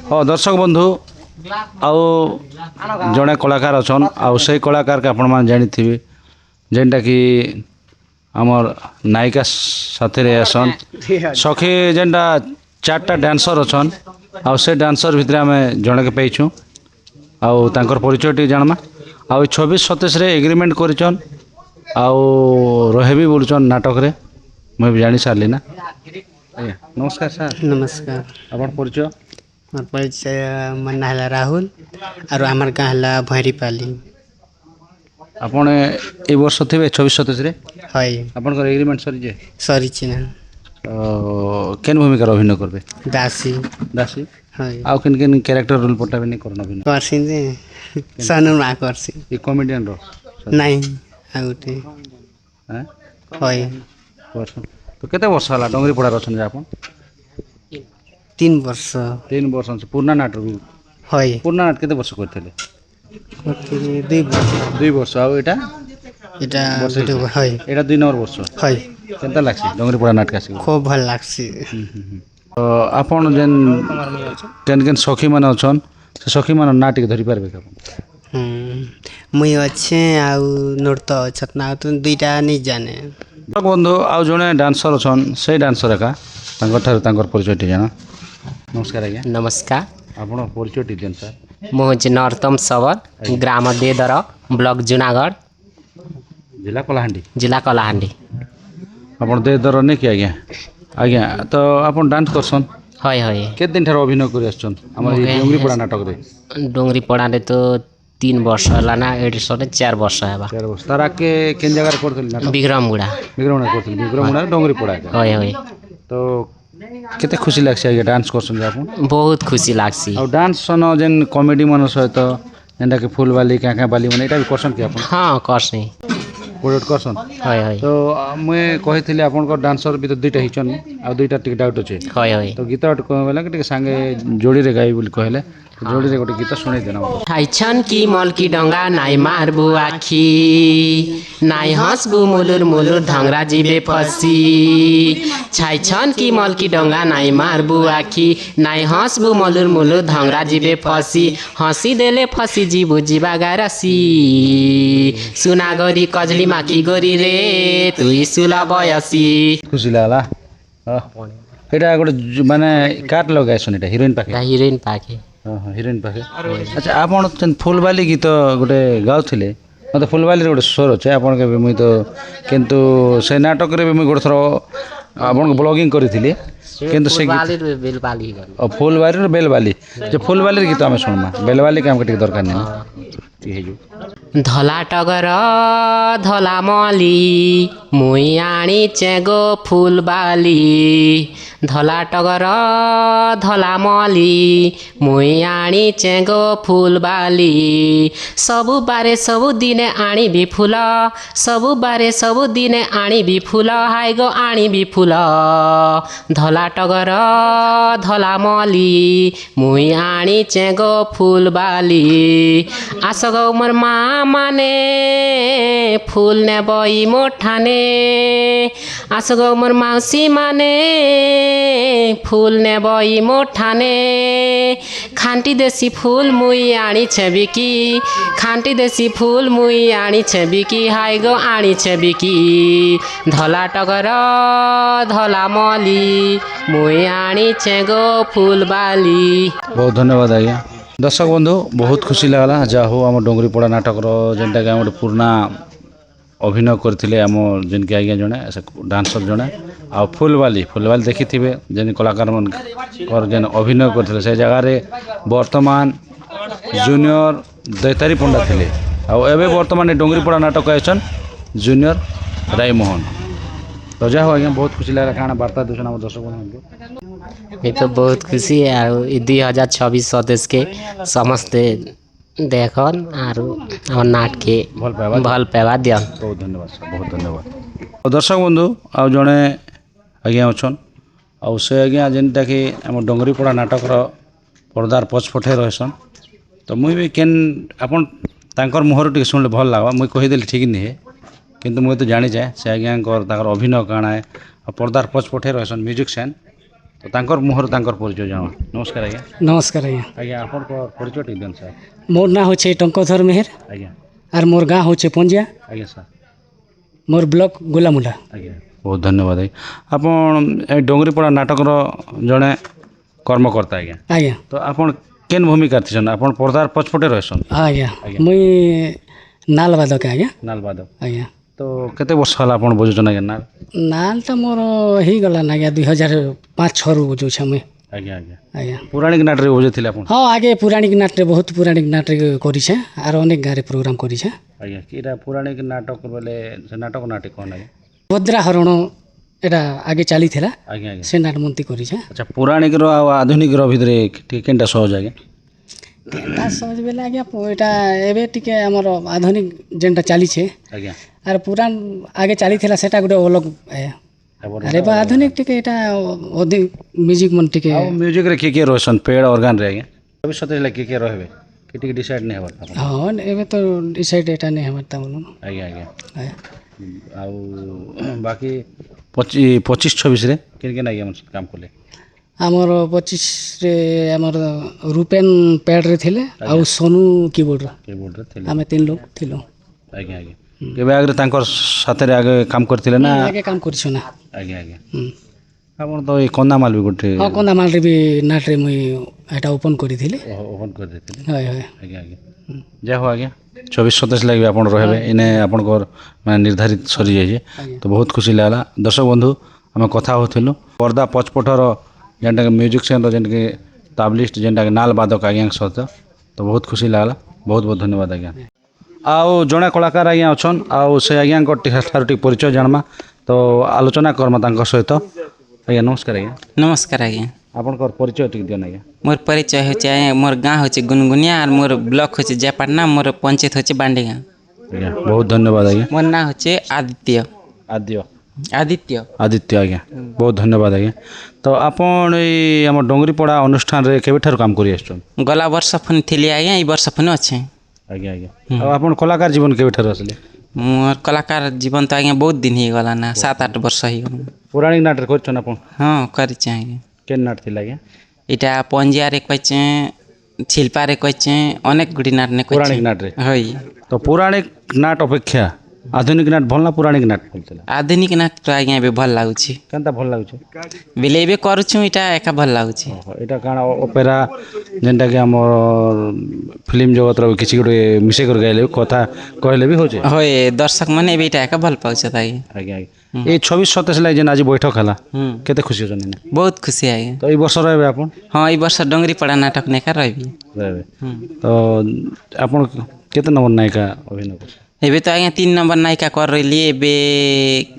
S1: ହଁ ଦର୍ଶକ ବନ୍ଧୁ, ଆଉ ଜଣେ କଳାକାର ଅଛନ୍, ଆଉ ସେଇ କଳାକାରକେ ଆପଣମାନେ ଜାଣିଥିବେ ଯେନ୍ଟାକି ଆମର୍ ନାୟିକା ସାଥିରେ ଆସନ୍ ସଖୀ, ଯେନ୍ଟା 4ଟା ଡ୍ୟାନ୍ସର ଅଛନ୍, ଆଉ ସେ ଡ୍ୟାନ୍ସର ଭିତରେ ଆମେ ଜଣେକେ ପାଇଛୁଁ, ଆଉ ତାଙ୍କର ପରିଚୟ ଟିକେ ଜାଣମା। ଆଉ 26-27ରେ ଏଗ୍ରିମେଣ୍ଟ କରିଛନ୍, ଆଉ ରହିବି ବୋଲୁଛନ୍ ନାଟକରେ, ମୁଇଁ ବି ଜାଣି ସାରିଲି ନା। ଆଜ୍ଞା ନମସ୍କାର ସାର୍।
S3: ନମସ୍କାର।
S1: ଆପଣ ପରିଚୟ?
S3: ମୋର ପରିଚୟ, ମୋ ନାଁ ହେଲା ରାହୁଲ, ଆରୁ ଆମର ଗାଁ ହେଲା ଭୈରୀପାଲି।
S1: ଆପଣ ଏଇ ବର୍ଷ ଥିବେ 26-27ରେ,
S3: ହଇ
S1: ଆପଣଙ୍କର ଏଗ୍ରିମେଣ୍ଟ ସରିଛେ?
S3: ସରିଛି ନା।
S1: କେନ୍ ଭୂମିକାର ଅଭିନୟ করবে?
S3: ଦାସୀ।
S1: ଦାସୀ।
S3: ହଇ
S1: ଆଉ କେନ୍ କେନ୍ କ୍ୟାରେକ୍ଟର ରୋଲ୍ ପଟା ବି ନେଇ କରନ ଅଭିନୟ?
S3: କରସି ଯେ ସନୁ ମା କରସି।
S1: ଏ କମେଡ଼ିଆନର?
S3: ନାଇଁ ଆଉ ଗୋଟେ
S1: হ্যাঁ
S3: ହଇ
S1: করছন। তো কেতে বর্ষ হলা ডঙ্গরি পড়ার অছেন যে আপন?
S3: 3 ବର୍ଷ।
S1: 3 ବର୍ଷ ଅଛି। ପୁରୁଣା ନାଟକ ବି,
S3: ହଇ
S1: ପୁରୁଣା ନାଟ କେତେ ବର୍ଷ କରିଥିଲେ?
S3: କରିଥିଲି 2 ବର୍ଷ।
S1: 2 ବର୍ଷ। ଆଉ ଏଇଟା
S3: ଏଟା
S1: ବର୍ଷେ
S3: ଗୋଟେ
S1: ହେଇଛି।
S3: ହଇ
S1: ଏଇଟା 2 ନମ୍ବର ବର୍ଷ।
S3: ହଇ
S1: କେନ୍ତା লাগছে ডঙ্গরি পড়া নাটক আসি?
S3: খুব ভাল লাগছি।
S1: তো আপন যেন কেন কেন সখী মানে অছন, ସେ ସଖୀ ମାନ ନା ଟିକେ ଧରି ପାରିବେ କି ଆପଣ?
S3: ମୁଇଁ ଅଛେ ଆଉ ନୃତ୍ୟ ଅଛତ ନା, ଆଉ ତ ଦୁଇଟା ନି ଜାନେ।
S1: ବନ୍ଧୁ ଆଉ ଜଣେ ଡ୍ୟାନ୍ସର ଅଛନ୍, ସେଇ ଡ୍ୟାନ୍ସର ଏକା ତାଙ୍କଠାରୁ ତାଙ୍କର ପରିଚୟ ଟିକେ ଜାଣ। ନମସ୍କାର ଆଜ୍ଞା,
S5: ନମସ୍କାର,
S1: ଆପଣ ପରିଚୟ ଟିକେ ଦିଅନ୍ତୁ ସାର୍।
S5: ମୁଁ ହେଉଛି ନରୋତ୍ତମ ସବର, ଗ୍ରାମ ଦେଦର, ବ୍ଲକ ଜୁନାଗଡ଼,
S1: ଜିଲ୍ଲା କଳାହାଣ୍ଡି।
S5: ଜିଲ୍ଲା କଳାହାଣ୍ଡି।
S1: ଆପଣ ଦେଦର ନେଇ କି ଆଜ୍ଞା? ଆଜ୍ଞା, ତ ଆପଣ ଡ୍ୟାନ୍ସ କରସନ୍
S5: ହଏ ହଏ।
S1: କେତେ ଦିନ ଠାରୁ ଅଭିନୟ କରି ଆସୁଛନ୍ ଆମର ଏଇ ଡଙ୍ଗରିପଡ଼ା ନାଟକରେ?
S5: ଡୋଙ୍ଗରି ପଡ଼ାରେ ତ 3 ବର୍ଷ ହେଲା ନା, ଏଠି ସରେ 4 ବର୍ଷ ହେବା।
S1: 4 ବର୍ଷ। ତାର ଆଗକେ କେନ୍ ଜାଗାରେ କରୁଥିଲେ ନାଟକ?
S5: ବିକ୍ରମଗୁଡ଼ା।
S1: ବିଗ୍ରମଣା କରୁଥିଲେ, ବିଗ୍ରମଣାରେ ଡଙ୍ଗରିପଡ଼ା ଏକା।
S5: ହଏ ହଏ।
S1: ତ କେତେ ଖୁସି ଲାଗ୍ସି ଆଜ୍ଞା ଡ୍ୟାନ୍ସ କରୁଛନ୍ତି ଆପଣ?
S5: ବହୁତ ଖୁସି ଲାଗ୍ସି।
S1: ଆଉ ଡ୍ୟାନ୍ସ ସନ ଯେନ୍ କମେଡ଼ି ମାନ ସହିତ ଯେନ୍ଟାକି ଫୁଲବାଲି କାଁ କାଁ ବାଲି ମାନେ ଏଇଟା ବି କରସନ୍ କି ଆପଣ?
S5: ହଁ କର୍ସି।
S1: କୋଡ଼ିଏଟ୍ କରସନ୍।
S5: ହଏ ହଏ।
S1: ତ ମୁଇଁ କହିଥିଲି ଆପଣଙ୍କର ଡ୍ୟାନ୍ସର ଭିତରେ 2ଟା ହେଇଛନ୍, ଆଉ 2ଟା ଟିକେ ଡାଉଟ୍ ଅଛେ।
S5: ହଏ ହଏ।
S1: ତ ଗୀତ ଗୋଟେ କହିଲା କି ଟିକେ ସାଙ୍ଗେ ଯୋଡ଼ିରେ ଗାଇ ବୋଲି କହିଲେ, ଯୋଡ଼ିରେ ଗୋଟେ ଗୀତ ଶୁଣେଇ ଦେନା ମୋତେ।
S5: ଖାଇଛନ୍ କି ମଲ୍କି ଡଙ୍ଗା, ନାଇଁ ମାରବୁ ଆଖି, ନାଇଁ ହସବୁ ମୁଲୁର ମୁଲୁର, ଧଙ୍ଗରା ଯିବେ ଫସି। ଛାଇଛନ୍ କି ମଲ୍କି ଡଙ୍ଗା, ନାଇଁ ମାରବୁ ଆଖି, ନାଇଁ ହସବୁ ମୁଲୁର ମୁଲୁର, ଧଙ୍ଗରା ଯିବେ ଫସି। ହସି ଦେଲେ ଫସି ଯିବୁ ଯିବା ଗାରସି, ସୁନା ଗରି କଜଲି ମାକି ଗରି ରେ, ତୁଇ ସୁଲା ବୟସୀ।
S1: ଖୁସି ଲାଗଲା। ଏଇଟା ଗୋଟେ ମାନେ କାର୍ ଲଗାଇଛନ୍, ଏଇଟା ହିରୋଇନ୍ ପାଖେ?
S5: ହିରୋଇନ୍ ପାଖେ।
S1: ହଁ ହଁ, ହିରୋଇନ୍ ପାଖେ। ଆଚ୍ଛା, ଆପଣ ଫୁଲବାଲି ଗୀତ ଗୋଟେ ଗାଉଥିଲେ, ମୋତେ ଫୁଲବାଲିର ଗୋଟେ ସ୍ୱର ଅଛେ ଆପଣ କେବେ, ମୁଇଁ ତ କିନ୍ତୁ ସେ ନାଟକରେ ବି ମୁଇଁ ଗୋଟେ ଥର ଆପଣଙ୍କୁ ବ୍ଲଗିଂ କରିଥିଲି, କିନ୍ତୁ ସେ ଗୀତ ଫୁଲବାଲିର ବେଲବାଲି, ଯେ ଫୁଲବାଲିର ଗୀତ ଆମେ ଶୁଣମା, ବେଲବାଲିକେ ଆମକୁ ଟିକେ ଦରକାର ନାହିଁ ଟିକେ ହେଇଯିବ।
S5: ଧଲା ଟଗର ଧଲା ମଲି ମୁଇଁ ଆଣିଛେ ଗୋ ଫୁଲବାଲି ଧଲା ଟଗର ଧଲା ମଲି ମୁଇଁ ଆଣିଛେ ଗୋ ଫୁଲବାଲି ସବୁ ବାରେ ସବୁ ଦିନେ ଆଣିବି ଫୁଲ ସବୁ ବାରେ ସବୁ ଦିନେ ଆଣିବି ଫୁଲ ହାଇ ଗୋ ଆଣିବି ଫୁଲ ଧଲା ଟଗର ଧଲା ମଲି ମୁଇଁ ଆଣିଛେ ଗୋ ଫୁଲବାଲି ଆସ ଗୋ মোর মা মানে ফুল নেবই মোঠানে আস গো মোর মাউসী মানে ফুল নেবই মোঠানে খান্টি দেশি ফুল মুই আনিছে বিকি খান্টি দেশি ফুল মুই আনিছে বিকি হাই গো আনিছে বিকি ধলা টগর ধলা মলি মুই আনিছে গো ফুলবালি।
S1: बहुत धन्यवाद आज्ञा। दर्शक बंधु बहुत खुशी लगला जा हो आम डोंगरीपड़ा नाटक जेनटा कि आम गोटे पुराना अभिनय करते आम जिनके आज्ञा जड़े डांसर जड़े आ फुलबाली देखी थे जेन कलाकार मन जेन अभिनय करते से जगार वर्तमान जूनियर दैतारी पंडा थे आबे वर्तमान डोंगरीपड़ा नाटक आयोजन जूनियर रायमोहन तो जा हो आज्ञा बहुत खुशी लगा काଣା वार्ता दूसरा आम दर्शक बंधु
S5: ये तो बहुत खुशी है 2026 सदस्य के समस्ते देखन आरु हमर नाट के भल पाइबा दियन।
S1: बहुत धन्यवाद सर बहुत धन्यवाद। दर्शक बंधु आउ जड़े आज्ञा अच्छन आउ से आज्ञा जेनटा कि आम डोंगरीपड़ा नाटकर पर्दार पछपटे रहसन तो मुई भी केन आपन तांकर मुहर टे शुणले भल लगवा मुई कहीदेली ठीक नहीं है किंतु मुई तो जानी जाए से आज्ञा अभिनय काଣା है पर्दार पछपटे रहसन म्यूजिक सैन तो तांकर मुहर तांकर परिचय जाना। नमस्कार आज्ञा।
S3: नमस्कार आज्ञा।
S1: आज्ञा आपन परिचय टी देन सर।
S3: मोर ना होचे टंकोधर मेहर
S1: आज्ञा
S3: और मोर गाँ होचे पंजिया
S1: आज्ञा सर
S3: मोर ब्लॉक गोलामुंडा।
S1: आज्ञा बहुत धन्यवाद आज्ञा। आपन डोंगरीपड़ा नाटकर जड़े कर्मकर्ता आज्ञा
S3: आज्ञा
S1: तो आपन केन भूमिका थीसन आपन पर्दार पछपटे रहसन
S3: आज्ञा मुई नाल बादक आज्ञा
S1: नाल बादक
S3: आज्ञा
S1: तो केते वर्ष होला आपन बजुछन आज्ञा नाल
S3: नाल तो मोर ही गला आज्ञा 2005-6 रु बजौछे मुई
S1: आज्ञा आज्ञा
S3: आज्ञा
S1: पौराणिक नाट रे बजे थिले आपन
S3: हाँ आगे पौराणिक नाट रे बहुत पौराणिक नाट रे करिछे आर अनेक गारे प्रोग्राम करिछे
S1: आज्ञा किरा पौराणिक नाटक बेले से नाटक नाटक कोन आज्ञा
S3: भद्रा हरण एटा आगे चली थिला
S1: आज्ञा आज्ञा
S3: से नाट मंती करिछे।
S1: अच्छा पौराणिक रो आ आधुनिक रो भितरे केनटा सहज आज्ञा
S3: केनटा सहज बेले आज्ञा एटा एबे टिके हमर आधुनिक जेनटा चलीछे
S1: आज्ञा
S3: आर पुरान आगे चली थिला सेटा गुटे अलग आया अरे बा आधुनिक टिके एटा अधिक म्यूजिक मन टिके
S1: आ म्यूजिक रे के रोशन पेड़ ऑर्गन रे आज्ञा भविष्य रे के रहबे किटी डिसाइड नहीं हबता
S3: हाँ एबे तो डिसाइड एटा नहीं हबता मन
S1: आज्ञा आज्ञा
S3: आया
S1: आ बाकी 25-26 रे केन केन आज्ञा मन काम करले
S3: आमर 25 रे आमर रूपेन पैड रे थिले आ सोनू कीबोर्ड
S1: रे थिले
S3: आमे 3 लोग थिलो
S1: आज्ञा आज्ञा केबे आगे तांकर साथे रे आगे काम करथिले ना
S3: आगे काम करछो ना
S1: आज्ञा आज्ञा आपन तो ए कंदामाल भी गोटे
S3: हाँ कंदामाल रे भी नाट रे मुई एटा ओपन करी थिले
S1: ओपन कर देथिले
S3: हाय हाय
S1: आज्ञा आज्ञा जय हो आज्ञा 24-27 लगे आपन रहबे इने आपन को माने निर्धारित सरी जाय तो बहुत खुशी लागला। दर्शक बंधु हम कथा होथिलु पर्दा पचपटर जेनटा के म्यूजिक सेन जेन के ताबलिस्ट जेनटा के नाल बादक आज्ञा सहित तो बहुत खुशी लागला। बहुत बहुत धन्यवाद आज्ञा। आउ जड़े कलाकार आज्ञा अच्छन आउ से आज्ञा ठार परिचय जानमा तो आलोचना करमा तांक सहित आज्ञा। नमस्कार आज्ञा।
S6: नमस्कार आज्ञा।
S1: आपनकर परिचय टिक दियन आज्ञा।
S6: मोर परिचय होचे आज्ञा मोर गाँ होचे गुनगुनिया और मोर ब्लॉक होचे जयपाटना मोर पंचायत होचे बांडेगा
S1: आज्ञा बहुत धन्यवाद आज्ञा।
S6: मोर ना होचे आदित्य
S1: आदित्य आज्ञा बहुत धन्यवाद आज्ञा। तो आपन ए हम डोंगरीपड़ा अनुष्ठान रे केबे ठार काम करि आछन
S6: गला वर्ष फन थिली आज्ञा ई वर्ष फन अच्छे
S1: आज्ञा आज्ञा। आ आपन कलाकार जीवन केबे ठार असले
S6: मोर कलाकार जीवन तो आज्ञा बहुत दिन ही गला ना 7-8 वर्ष ही गला
S1: पौराणिक नाटक करछन आपन
S6: हाँ करिचे आज्ञा
S1: केन नाट थिला आज्ञा
S6: इटा पंजिया रे कहचे छिलपा रे कहचे अनेक गुडी नाट ने कहचे
S1: पौराणिक नाट रे
S6: हई
S1: तो पौराणिक नाट अपेक्षा ଆଧୁନିକ ନାଟ ଭଲ ନା ପୌରାଣିକ ନାଟ ଭଲ ଥିଲା?
S6: ଆଧୁନିକ ନାଟ ଆଜ୍ଞା ଏବେ ଭଲ ଲାଗୁଛି
S1: କେନ୍ତା ଭଲ ଲାଗୁଛି?
S6: ବେଲେ ଏବେ କରୁଛୁ ଏଇଟା ଏକା ଭଲ ଲାଗୁଛି।
S1: ଏଇଟା କାଣା ଅପେରା ଯେନ୍ଟାକି ଆମର ଫିଲ୍ମ ଜଗତର କିଛି ଗୋଟେ ମିଶେଇ କରି ଗାଇଲେ ବି କଥା କହିଲେ ବି ହେଉଛି।
S6: ହଏ ଦର୍ଶକ ମାନେ ଏବେ ଏଇଟା ଏକା ଭଲ ପାଉଛତ ଆଜ୍ଞା।
S1: ଆଜ୍ଞା ଆଜ୍ଞା ଏଇ 26-27 ଲାଗି ଯେନ୍ ଆଜି ବୈଠକ ହେଲା କେତେ ଖୁସି ଅଛନ୍ତି ନା?
S6: ବହୁତ ଖୁସି ଆଜ୍ଞା।
S1: ତ ଏଇ ବର୍ଷ ରହିବେ ଆପଣ?
S6: ହଁ ଏଇ ବର୍ଷ ଡଙ୍ଗରିପଡ଼ା ନାଟକ ନେଖା ରହିବି।
S1: ରହିବେ ତ ଆପଣ କେତେ ନମ୍ବର ନାୟିକା ଅଭିନୟ କରୁଛନ୍ତି?
S6: ଏବେ ତ ଆଜ୍ଞା 3 ନମ୍ବର ନାୟିକା କର ରହିଲି ଏବେ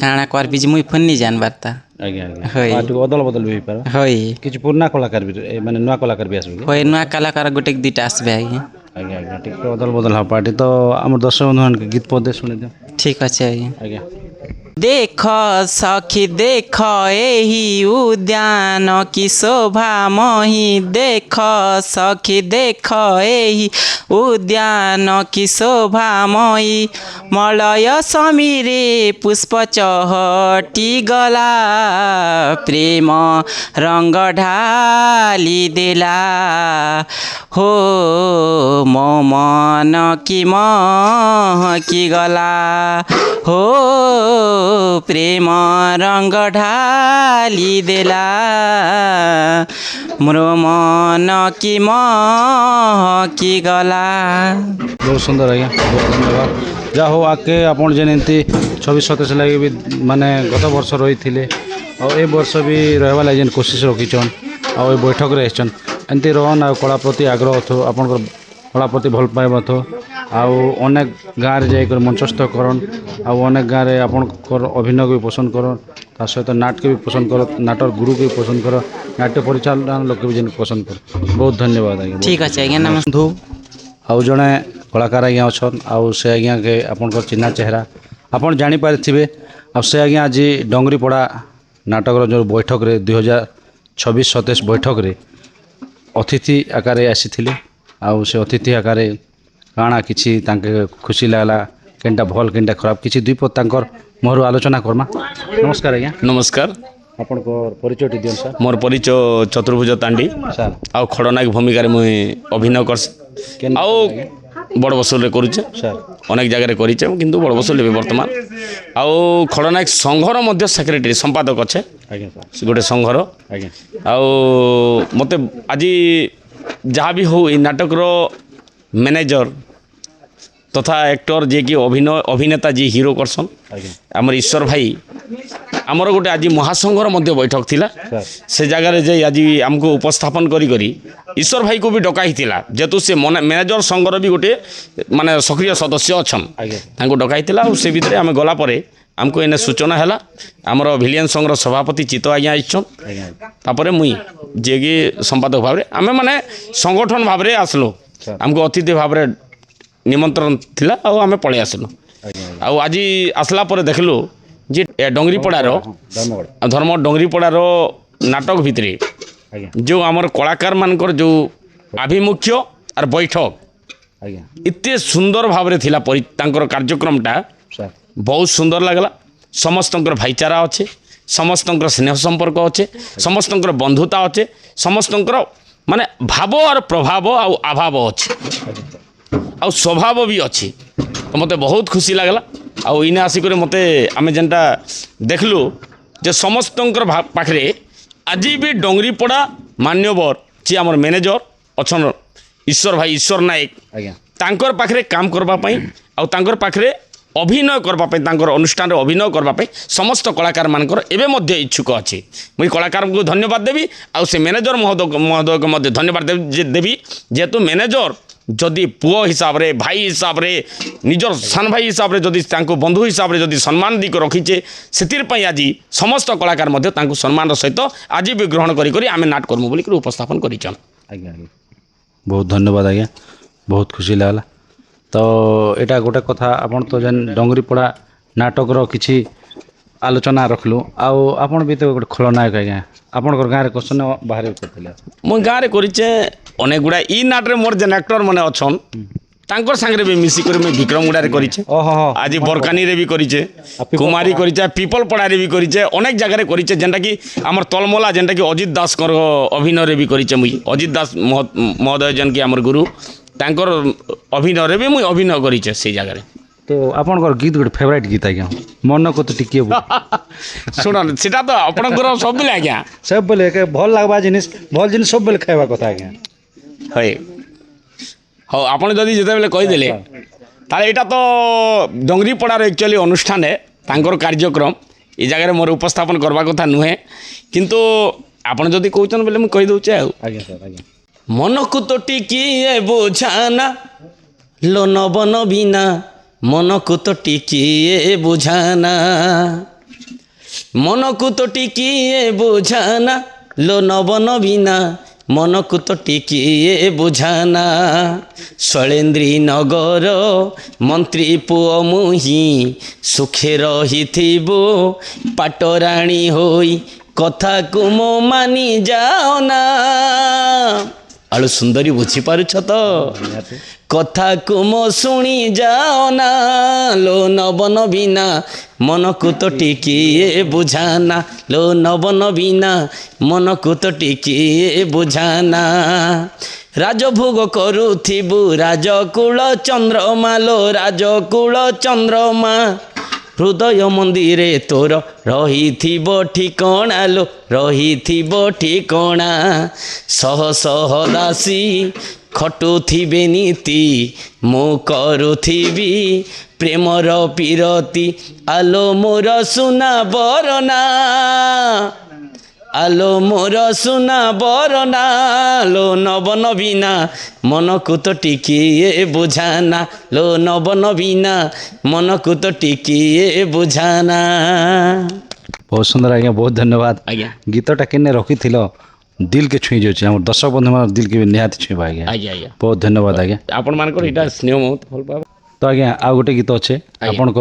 S6: କାଣା କରବି ଯେ ମୁଇଁ ଫୋନ୍ ନି ଜାଣିବାର ତା
S1: ଆଜ୍ଞା ଆଜ୍ଞା
S6: ହଏ
S1: ଆଉ ଟିକେ ଅଦଳ ବଦଳ ବି ହେଇପାରେ।
S6: ହଏ
S1: କିଛି ପୁରୁଣା କଳାକାର ବି ମାନେ ନୂଆ କଳାକାର ବି ଆସିବେ କି?
S6: ହଏ ନୂଆ କଳାକାର ଗୋଟେ ଦୁଇଟା ଆସିବେ ଆଜ୍ଞା।
S1: ଆଜ୍ଞା ଆଜ୍ଞା ଟିକେ ଅଦଳ ବଦଳ ହବ ପାର୍ଟି ତ ଆମର ଦର୍ଶକ ବନ୍ଧୁମାନଙ୍କୁ ଗୀତ ପଦେ ଶୁଣିଦିଅ।
S6: ଠିକ୍ ଅଛି ଆଜ୍ଞା।
S1: ଆଜ୍ଞା
S6: देख सखी देख एही उद्यान की शोभा मही देख सखी देख एही उद्यान की शोभा मही मलय समीरे पुष्प चहटी गला प्रेम रंग ढाली देला हो मो मन की महकी गला हो प्रेम रंग ढाली देला मोर मन की महकी गला।
S1: बहुत सुंदर आज्ञा बहुत धन्यवाद जा हो आके आपन जेन एमती 26-27 लगे भी माने गत वर्ष रही थे और ए वर्ष भी रहवा लगे जेन कोशिश रखीछन और ए बैठक रे आछन एमती रहन आ कला प्रति आग्रह थो आपन कला प्रति भल पाइबा थो आउ अनेक गाँव रे जाकर मंचस्थ करन आउ अनेक गाँव रे आपन अभिनय को भी पसंद करन ता सहित नाटक भी पसंद कर नाटक गुरु को भी पसंद कर नाट्य परिचालन लोक भी जेन पसंद कर बहुत धन्यवाद आज्ञा।
S6: ठीक अच्छे आज्ञा नमस्ते।
S1: बंधु आउ जड़े कलाकार आज्ञा अच्छन आउ से आज्ञा के आपनकर चिन्हा चेहरा आपन जानी पारिथिबे आउ से आज्ञा आज डंगरीपड़ा नाटक जो बैठक रे 2026-27 बैठक रे अतिथि आकार आसीथिले आउ से अतिथि आकार काଣା किछि तांके खुशी लागला केनटा भल केनटा खराब किछि दुई पद तांकर मोहरु आलोचना करमा। नमस्कार आज्ञा।
S7: नमस्कार
S1: आपनकर परिचय दियन सर।
S7: मोर परिचय चतुर्भुज तांडी
S1: सर
S7: आउ खड़नायक भूमिका मुई अभिनय कर आउ बड़ बसुल करुचे
S1: सर
S7: अनेक जगह करिचे किंतु बड़ बसुल वर्तमान आउ खड़नायक संघर मध्य सेक्रेटरी संपादक अच्छे
S1: आज्ञा सर
S7: गोटे संघर
S1: आज्ञा
S7: आउ मते आज जहाँ भी हो नाटक मैनेजर तथा एक्टर जे कि अभिनेता जी हिरो करसन
S1: आज्ञा
S7: आमर ईश्वर भाई आमर गोटे आज महासंघर मध्य बैठक थिला से जगार जे आज आमको उपस्थापन करी ईश्वर भाई को भी डकाई थिला जेतु से मैनेजर संघर भी गोटे माने सक्रिय सदस्य अच्छन तांको डकाई थिला और से भितर आम गला परे आमको एने सूचना हैला आमर भिलियन संघर सभापति चित्त आज्ञा आइछन तापरे मुई जे कि संपादक भाव आम माने संगठन भाव आसलु आमको अतिथि भाव निमंत्रण थिला और आम पलि आसलु आउ आज आसला पर देखलु जे डंगरीपड़ार धर्म डंगरीपड़ार नाटक भितरे जो आमर कलाकार मानकर जो आभिमुख्य और बैठक इतने सुंदर भाव थिला तांकर कार्यक्रमटा बहुत सुंदर लगला समस्तंकर भाईचारा अच्छे समस्तंकर स्नेह संपर्क अच्छे समस्तंकर बंधुता अच्छे समस्तंकर माने भाव और प्रभाव आउ अभाव अच्छे आउ स्वभाव भी अच्छी तो मते बहुत खुशी लगला आउ इने आसिक मते आम जेनटा देखलु जे समस्तंकर पाखरे आज भी डंगरीपड़ा मान्यवर जी आमर मैनेजर अच्छन ईश्वर भाई ईश्वर नायक तांकर पाखरे काम करबा पई आउ तांकर पाखरे अभिनय करबा तांकर अनुष्ठान अभिनय करबा समस्त कलाकार मानकर एबे मध्य इच्छुक अच्छे मुई कलाकार को धन्यवाद देवी आउ से मैनेजर महोदय को मध्य धन्यवाद देवी जेहेतु मैनेजर जदि पुओ हिसाब रे भाई हिसाब रे निजर सान भाई हिसाब रे जदि तांको बंधु हिसाब रे जदि सम्मान दी रखीचे सेतिर पई आज समस्त कलाकार मध्य तांको सम्मान सहित आज भी ग्रहण करी आमे नाट करमु बोली उपस्थापन करिछन।
S1: आज्ञा बहुत धन्यवाद आज्ञा बहुत खुशी लागला तो एटा गोटे कथा आपन तो जेन डंगरीपड़ा नाटक रो किछि आलोचना रखलु आउ आपन भी तो गोटे खलनायक आज्ञा आपनकर गाँव रे क्वेश्चन बाहर करथिले
S7: मो गाँव रे करिचे अनेक गुड़ा ई नाटरे मोर जेन एक्टर माने अछन तांकर संगे भी मिसी कर मैं विक्रम गुड़ा रे करिचे आज बरकानी रे भी करिचे कुमारी करिचे पीपल पड़ा रे भी करिचे अनेक जगह रे करिचे जेनटा कि हमर तलमला जेनटा कि अजित दास कर अभिनय रे भी करिचे मुई अजित दास महोदय जेन कि हमर गुरु तांकर अभिनय रे भी मुई अभिनय करिचे से जगह रे।
S1: তো ଆପଣଙ୍କର ଗୀତ ଗୋଟେ ଫେଭରାଇଟ୍ ଗୀତ ଆଜ୍ଞା ମନକୁ ତ ଟିକିଏ
S7: ଶୁଣ ସେଟା ତ ଆପଣଙ୍କର ସବୁବେଳେ ଆଜ୍ଞା
S1: ସବୁବେଳେ ଭଲ ଲାଗ୍ବା ଜିନିଷ ଭଲ ଜିନିଷ ସବୁବେଳେ ଖାଇବା କଥା ଆଜ୍ଞା
S7: ହଏ ହଉ ଆପଣ ଯଦି ଯେତେବେଳେ କହିଦେଲେ ତାହେଲେ ଏଇଟା ତ ଡଙ୍ଗରିପଡ଼ାର ଆକ୍ଚୁଆଲି ଅନୁଷ୍ଠାନେ ତାଙ୍କର କାର୍ଯ୍ୟକ୍ରମ ଏ ଜାଗାରେ ମୋର ଉପସ୍ଥାପନ କରିବା କଥା ନୁହେଁ କିନ୍ତୁ ଆପଣ ଯଦି କହୁଛନ୍ତି ବୋଲେ ମୁଁ କହିଦେଉଛି ଆଉ
S1: ଆଜ୍ଞା ସାର୍ ଆଜ୍ଞା
S7: ମନକୁ ତ ଟିକିଏ ବୁଝାନା ଲୋ ନବନ ବିନା ମନକୁ ତ ଟିକିଏ ବୁଝାନା ମନକୁ ତ ଟିକିଏ ବୁଝାନା ଲୋ ନବନ ବିନା ମନକୁ ତ ଟିକିଏ ବୁଝାନା ଶୈଳେନ୍ଦ୍ରୀ ନଗର ମନ୍ତ୍ରୀ ପୁଅ ମୁହିଁ ସୁଖେ ରହିଥିବୁ ପାଟରାଣୀ ହୋଇ କଥାକୁ ମୋ ମାନି ଯାଅନା ଆଳୁ ସୁନ୍ଦରୀ ବୁଝିପାରୁଛ ତ କଥାକୁ ମୋ ଶୁଣି ଯାଅନା ଲୋ ନବନ ବିନା ମନକୁ ତ ଟିକିଏ ବୁଝାନା ଲୋ ନବନ ବିନା ମନକୁ ତ ଟିକିଏ ବୁଝାନା ରାଜଭୋଗ କରୁଥିବୁ ରାଜକୁଳ ଚନ୍ଦ୍ରମା ଲୋ ରାଜକୁଳ ଚନ୍ଦ୍ରମା ହୃଦୟ ମନ୍ଦିରେ ତୋର ରହିଥିବ ଠିକଣା ଲୋ ରହିଥିବ ଠିକଣା ଶହ ଶହ ଦାସୀ ଖଟୁଥିବେ ନୀତି ମୁଁ କରୁଥିବି ପ୍ରେମର ପିରତି ଆଲୋ ମୋର ସୁନା ବରନା ଆଲୋ ମୋର ସୁନା ବରନା ଲୋ ନବନ ବିନା ମନକୁ ତ ଟିକିଏ ବୁଝାନା ଲୋ ନବନ ବିନା ମନକୁ ତ ଟିକିଏ ବୁଝାନା
S1: ବହୁତ ସୁନ୍ଦର ଆଜ୍ଞା ବହୁତ ଧନ୍ୟବାଦ
S7: ଆଜ୍ଞା
S1: ଗୀତଟା କେନେ ରଖିଥିଲ ଦିଲ୍କେ ଛୁଇଁ ଯାଉଛି ଆମର ଦର୍ଶକ ବନ୍ଧୁମାନ ଦିଲ୍କେ ବି ନିହାତି ଛୁଇଁବା ଆଜ୍ଞା
S7: ଆଜ୍ଞା ଆଜ୍ଞା
S1: ବହୁତ ଧନ୍ୟବାଦ ଆଜ୍ଞା
S7: ଆପଣମାନଙ୍କର ଏଇଟା ସ୍ନେହ ବହୁତ ଭଲ ପାଇବା
S1: ତ ଆଜ୍ଞା ଆଉ ଗୋଟେ ଗୀତ ଅଛେ ଆପଣଙ୍କ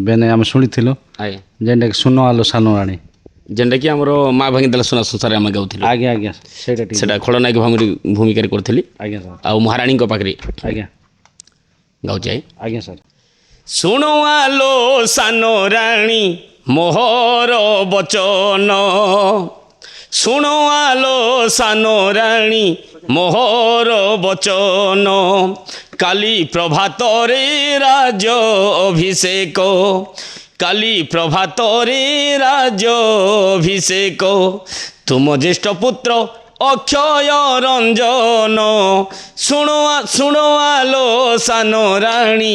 S1: ବେନେ ଆମେ ଶୁଣିଥିଲୁ
S7: ଆଜ୍ଞା
S1: ଯେନ୍ଟାକି ସୁନ ଆଲୋ ସାନ ରାଣୀ
S7: ଯେନ୍ଟାକି ଆମର ମା ଭାଙ୍ଗିଦେଲା ସୁନା ସଂସାରରେ ଆମେ ଗାଉଥିଲୁ
S1: ଆଜ୍ଞା ଆଜ୍ଞା ସେଇଟା ଠିକ୍
S7: ସେଟା ଖଳନାୟକ ଭୂମିକାରେ କରିଥିଲି
S1: ଆଜ୍ଞା ସାର୍
S7: ଆଉ ମହାରାଣୀଙ୍କ ପାଖରେ
S1: ଆଜ୍ଞା
S7: ଗାଉଛି
S1: ଆଜ୍ଞା ସାର୍
S7: ଶୁଣ ଆଲୋ ସାନ ରାଣୀ ମୋହର ବଚନ ଶୁଣ ଆଲୋ ସାନ ରାଣୀ ମୋହର ବଚନ କାଲି ପ୍ରଭାତରେ ରାଜ ଅଭିଷେକ କାଲି ପ୍ରଭାତରେ ରାଜ ଅଭିଷେକ ତୁମ ଜ୍ୟେଷ୍ଠ ପୁତ୍ର ଅକ୍ଷୟ ରଞ୍ଜନ ଶୁଣ ଆଲୋ ସାନ ରାଣୀ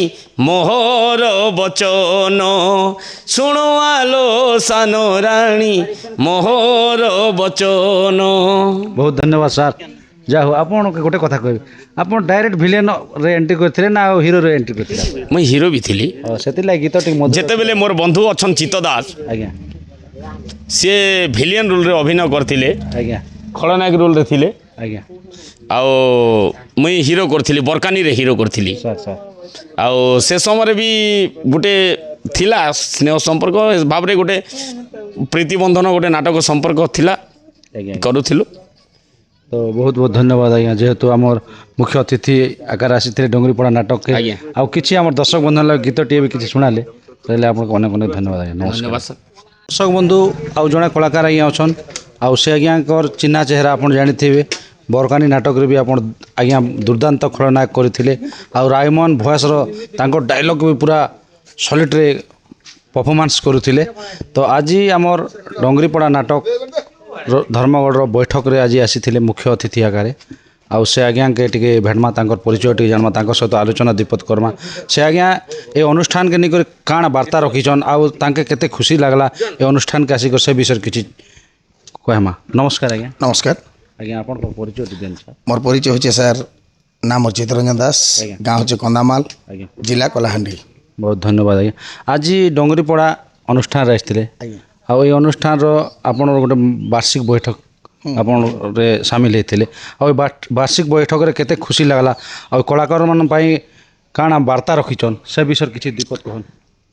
S7: ମୋହର ବଚନ ଶୁଣ ଆଲୋ ସାନ ରାଣୀ ମୋହର ବଚନ
S1: ବହୁତ ଧନ୍ୟବାଦ ସାର୍ ଯାହା ହଉ ଆପଣଙ୍କୁ ଗୋଟେ କଥା କହିବି ଆପଣ ଡାଇରେକ୍ଟ ଭିଲିଆନରେ ଏଣ୍ଟ୍ରି କରିଥିଲେ ନା ଆଉ ହିରୋରେ ଏଣ୍ଟ୍ରି କରିଥିଲେ
S7: ମୁଁ ହିରୋ ବି ଥିଲି
S1: ସେଥିଲାଗି ଗୀତ ଟିକେ ମଧୁର
S7: ଯେତେବେଳେ ମୋର ବନ୍ଧୁ ଅଛନ୍ତି ଚିତ୍ତ ଦାସ
S1: ଆଜ୍ଞା
S7: ସିଏ ଭିଲିଆନ ରୋଲ୍ରେ ଅଭିନୟ କରିଥିଲେ
S1: ଆଜ୍ଞା
S7: ଖଳନାୟକ ରୋଲ୍ରେ ଥିଲେ
S1: ଆଜ୍ଞା
S7: ଆଉ ମୁଇଁ ହିରୋ କରିଥିଲି ବରକାନିରେ ହିରୋ କରିଥିଲି
S1: ସାର୍ ସାର୍
S7: ଆଉ ସେ ସମୟରେ ବି ଗୋଟେ ଥିଲା ସ୍ନେହ ସମ୍ପର୍କ ଭାବରେ ଗୋଟେ ପ୍ରୀତିବନ୍ଧନ ଗୋଟେ ନାଟକ ସମ୍ପର୍କ ଥିଲା
S1: ଆଜ୍ଞା
S7: କରୁଥିଲୁ
S1: ତ ବହୁତ ବହୁତ ଧନ୍ୟବାଦ ଆଜ୍ଞା ଯେହେତୁ ଆମର ମୁଖ୍ୟ ଅତିଥି ଆକାର ଆସିଥିଲେ ଡଙ୍ଗରିପଡ଼ା ନାଟକରେ
S7: ଆଜ୍ଞା।
S1: ଆଉ କିଛି ଆମର ଦର୍ଶକ ବନ୍ଧୁ ଗୀତଟିଏ ବି କିଛି ଶୁଣାଲେ ତାହେଲେ ଆପଣଙ୍କୁ ଅନେକ ଅନେକ ଧନ୍ୟବାଦ ଆଜ୍ଞା ନମସ୍କାର
S7: ଧନ୍ୟବାଦ ସାର୍
S1: ଦର୍ଶକ ବନ୍ଧୁ ଆଉ ଜଣେ କଳାକାର ଆଜ୍ଞା ଅଛନ୍ ଆଉ ସେ ଆଜ୍ଞାଙ୍କର ଚିହ୍ନା ଚେହେରା ଆପଣ ଜାଣିଥିବେ ବରକାନି ନାଟକରେ ବି ଆପଣ ଆଜ୍ଞା ଦୁର୍ଦାନ୍ତ ଖଳନାୟକ କରିଥିଲେ ଆଉ ରାୟମୋହନ ଭଏସ୍ର ତାଙ୍କ ଡାଇଲଗ୍ ବି ପୁରା ସଲିଡ଼ରେ ପରଫର୍ମାନ୍ସ କରୁଥିଲେ ତ ଆଜି ଆମର ଡଙ୍ଗରିପଡ଼ା ନାଟକ ଧର୍ମଗଡ଼ର ବୈଠକରେ ଆଜି ଆସିଥିଲେ ମୁଖ୍ୟ ଅତିଥି ଆକାରେ ଆଉ ସେ ଆଜ୍ଞାକେ ଟିକେ ଭେଟମା ତାଙ୍କର ପରିଚୟ ଟିକେ ଜାଣମା ତାଙ୍କ ସହିତ ଆଲୋଚନା ଦୀପତ କର୍ମା ସେ ଆଜ୍ଞା ଏ ଅନୁଷ୍ଠାନକେ ନେଇକରି କାଣା ବାର୍ତ୍ତା ରଖିଛନ୍ ଆଉ ତାଙ୍କେ କେତେ ଖୁସି ଲାଗଲା ଏ ଅନୁଷ୍ଠାନକେ ଆସିକରି ସେ ବିଷୟରେ କିଛି କହେମା ନମସ୍କାର ଆଜ୍ଞା
S8: ନମସ୍କାର
S1: ଆଜ୍ଞା ଆପଣଙ୍କ ପରିଚୟ ଟିକେ ଦିଅନ୍ତୁ ସାର୍
S8: ମୋର ପରିଚୟ ହେଉଛି ସାର୍ ନାଁ ମୋର ଚିତ୍ତରଞ୍ଜନ ଦାସ
S1: ଆଜ୍ଞା।
S8: ଗାଁ ହେଉଛି କନ୍ଦାମାଲ
S1: ଆଜ୍ଞା
S8: ଜିଲ୍ଲା କଳାହାଣ୍ଡି
S1: ବହୁତ ଧନ୍ୟବାଦ ଆଜ୍ଞା ଆଜି ଡଙ୍ଗରିପଡ଼ା ଅନୁଷ୍ଠାନରେ ଆସିଥିଲେ
S8: ଆଜ୍ଞା
S1: ଆଉ ଏଇ ଅନୁଷ୍ଠାନର ଆପଣର ଗୋଟେ ବାର୍ଷିକ ବୈଠକ ଆପଣରେ ସାମିଲ ହେଇଥିଲେ ଆଉ ଏ ବାର୍ଷିକ ବୈଠକରେ କେତେ ଖୁସି ଲାଗଲା ଆଉ କଳାକାରମାନଙ୍କ ପାଇଁ କାଣା ବାର୍ତ୍ତା ରଖିଛନ୍ ସେ ବିଷୟରେ କିଛି ଦୀପକ କହନ୍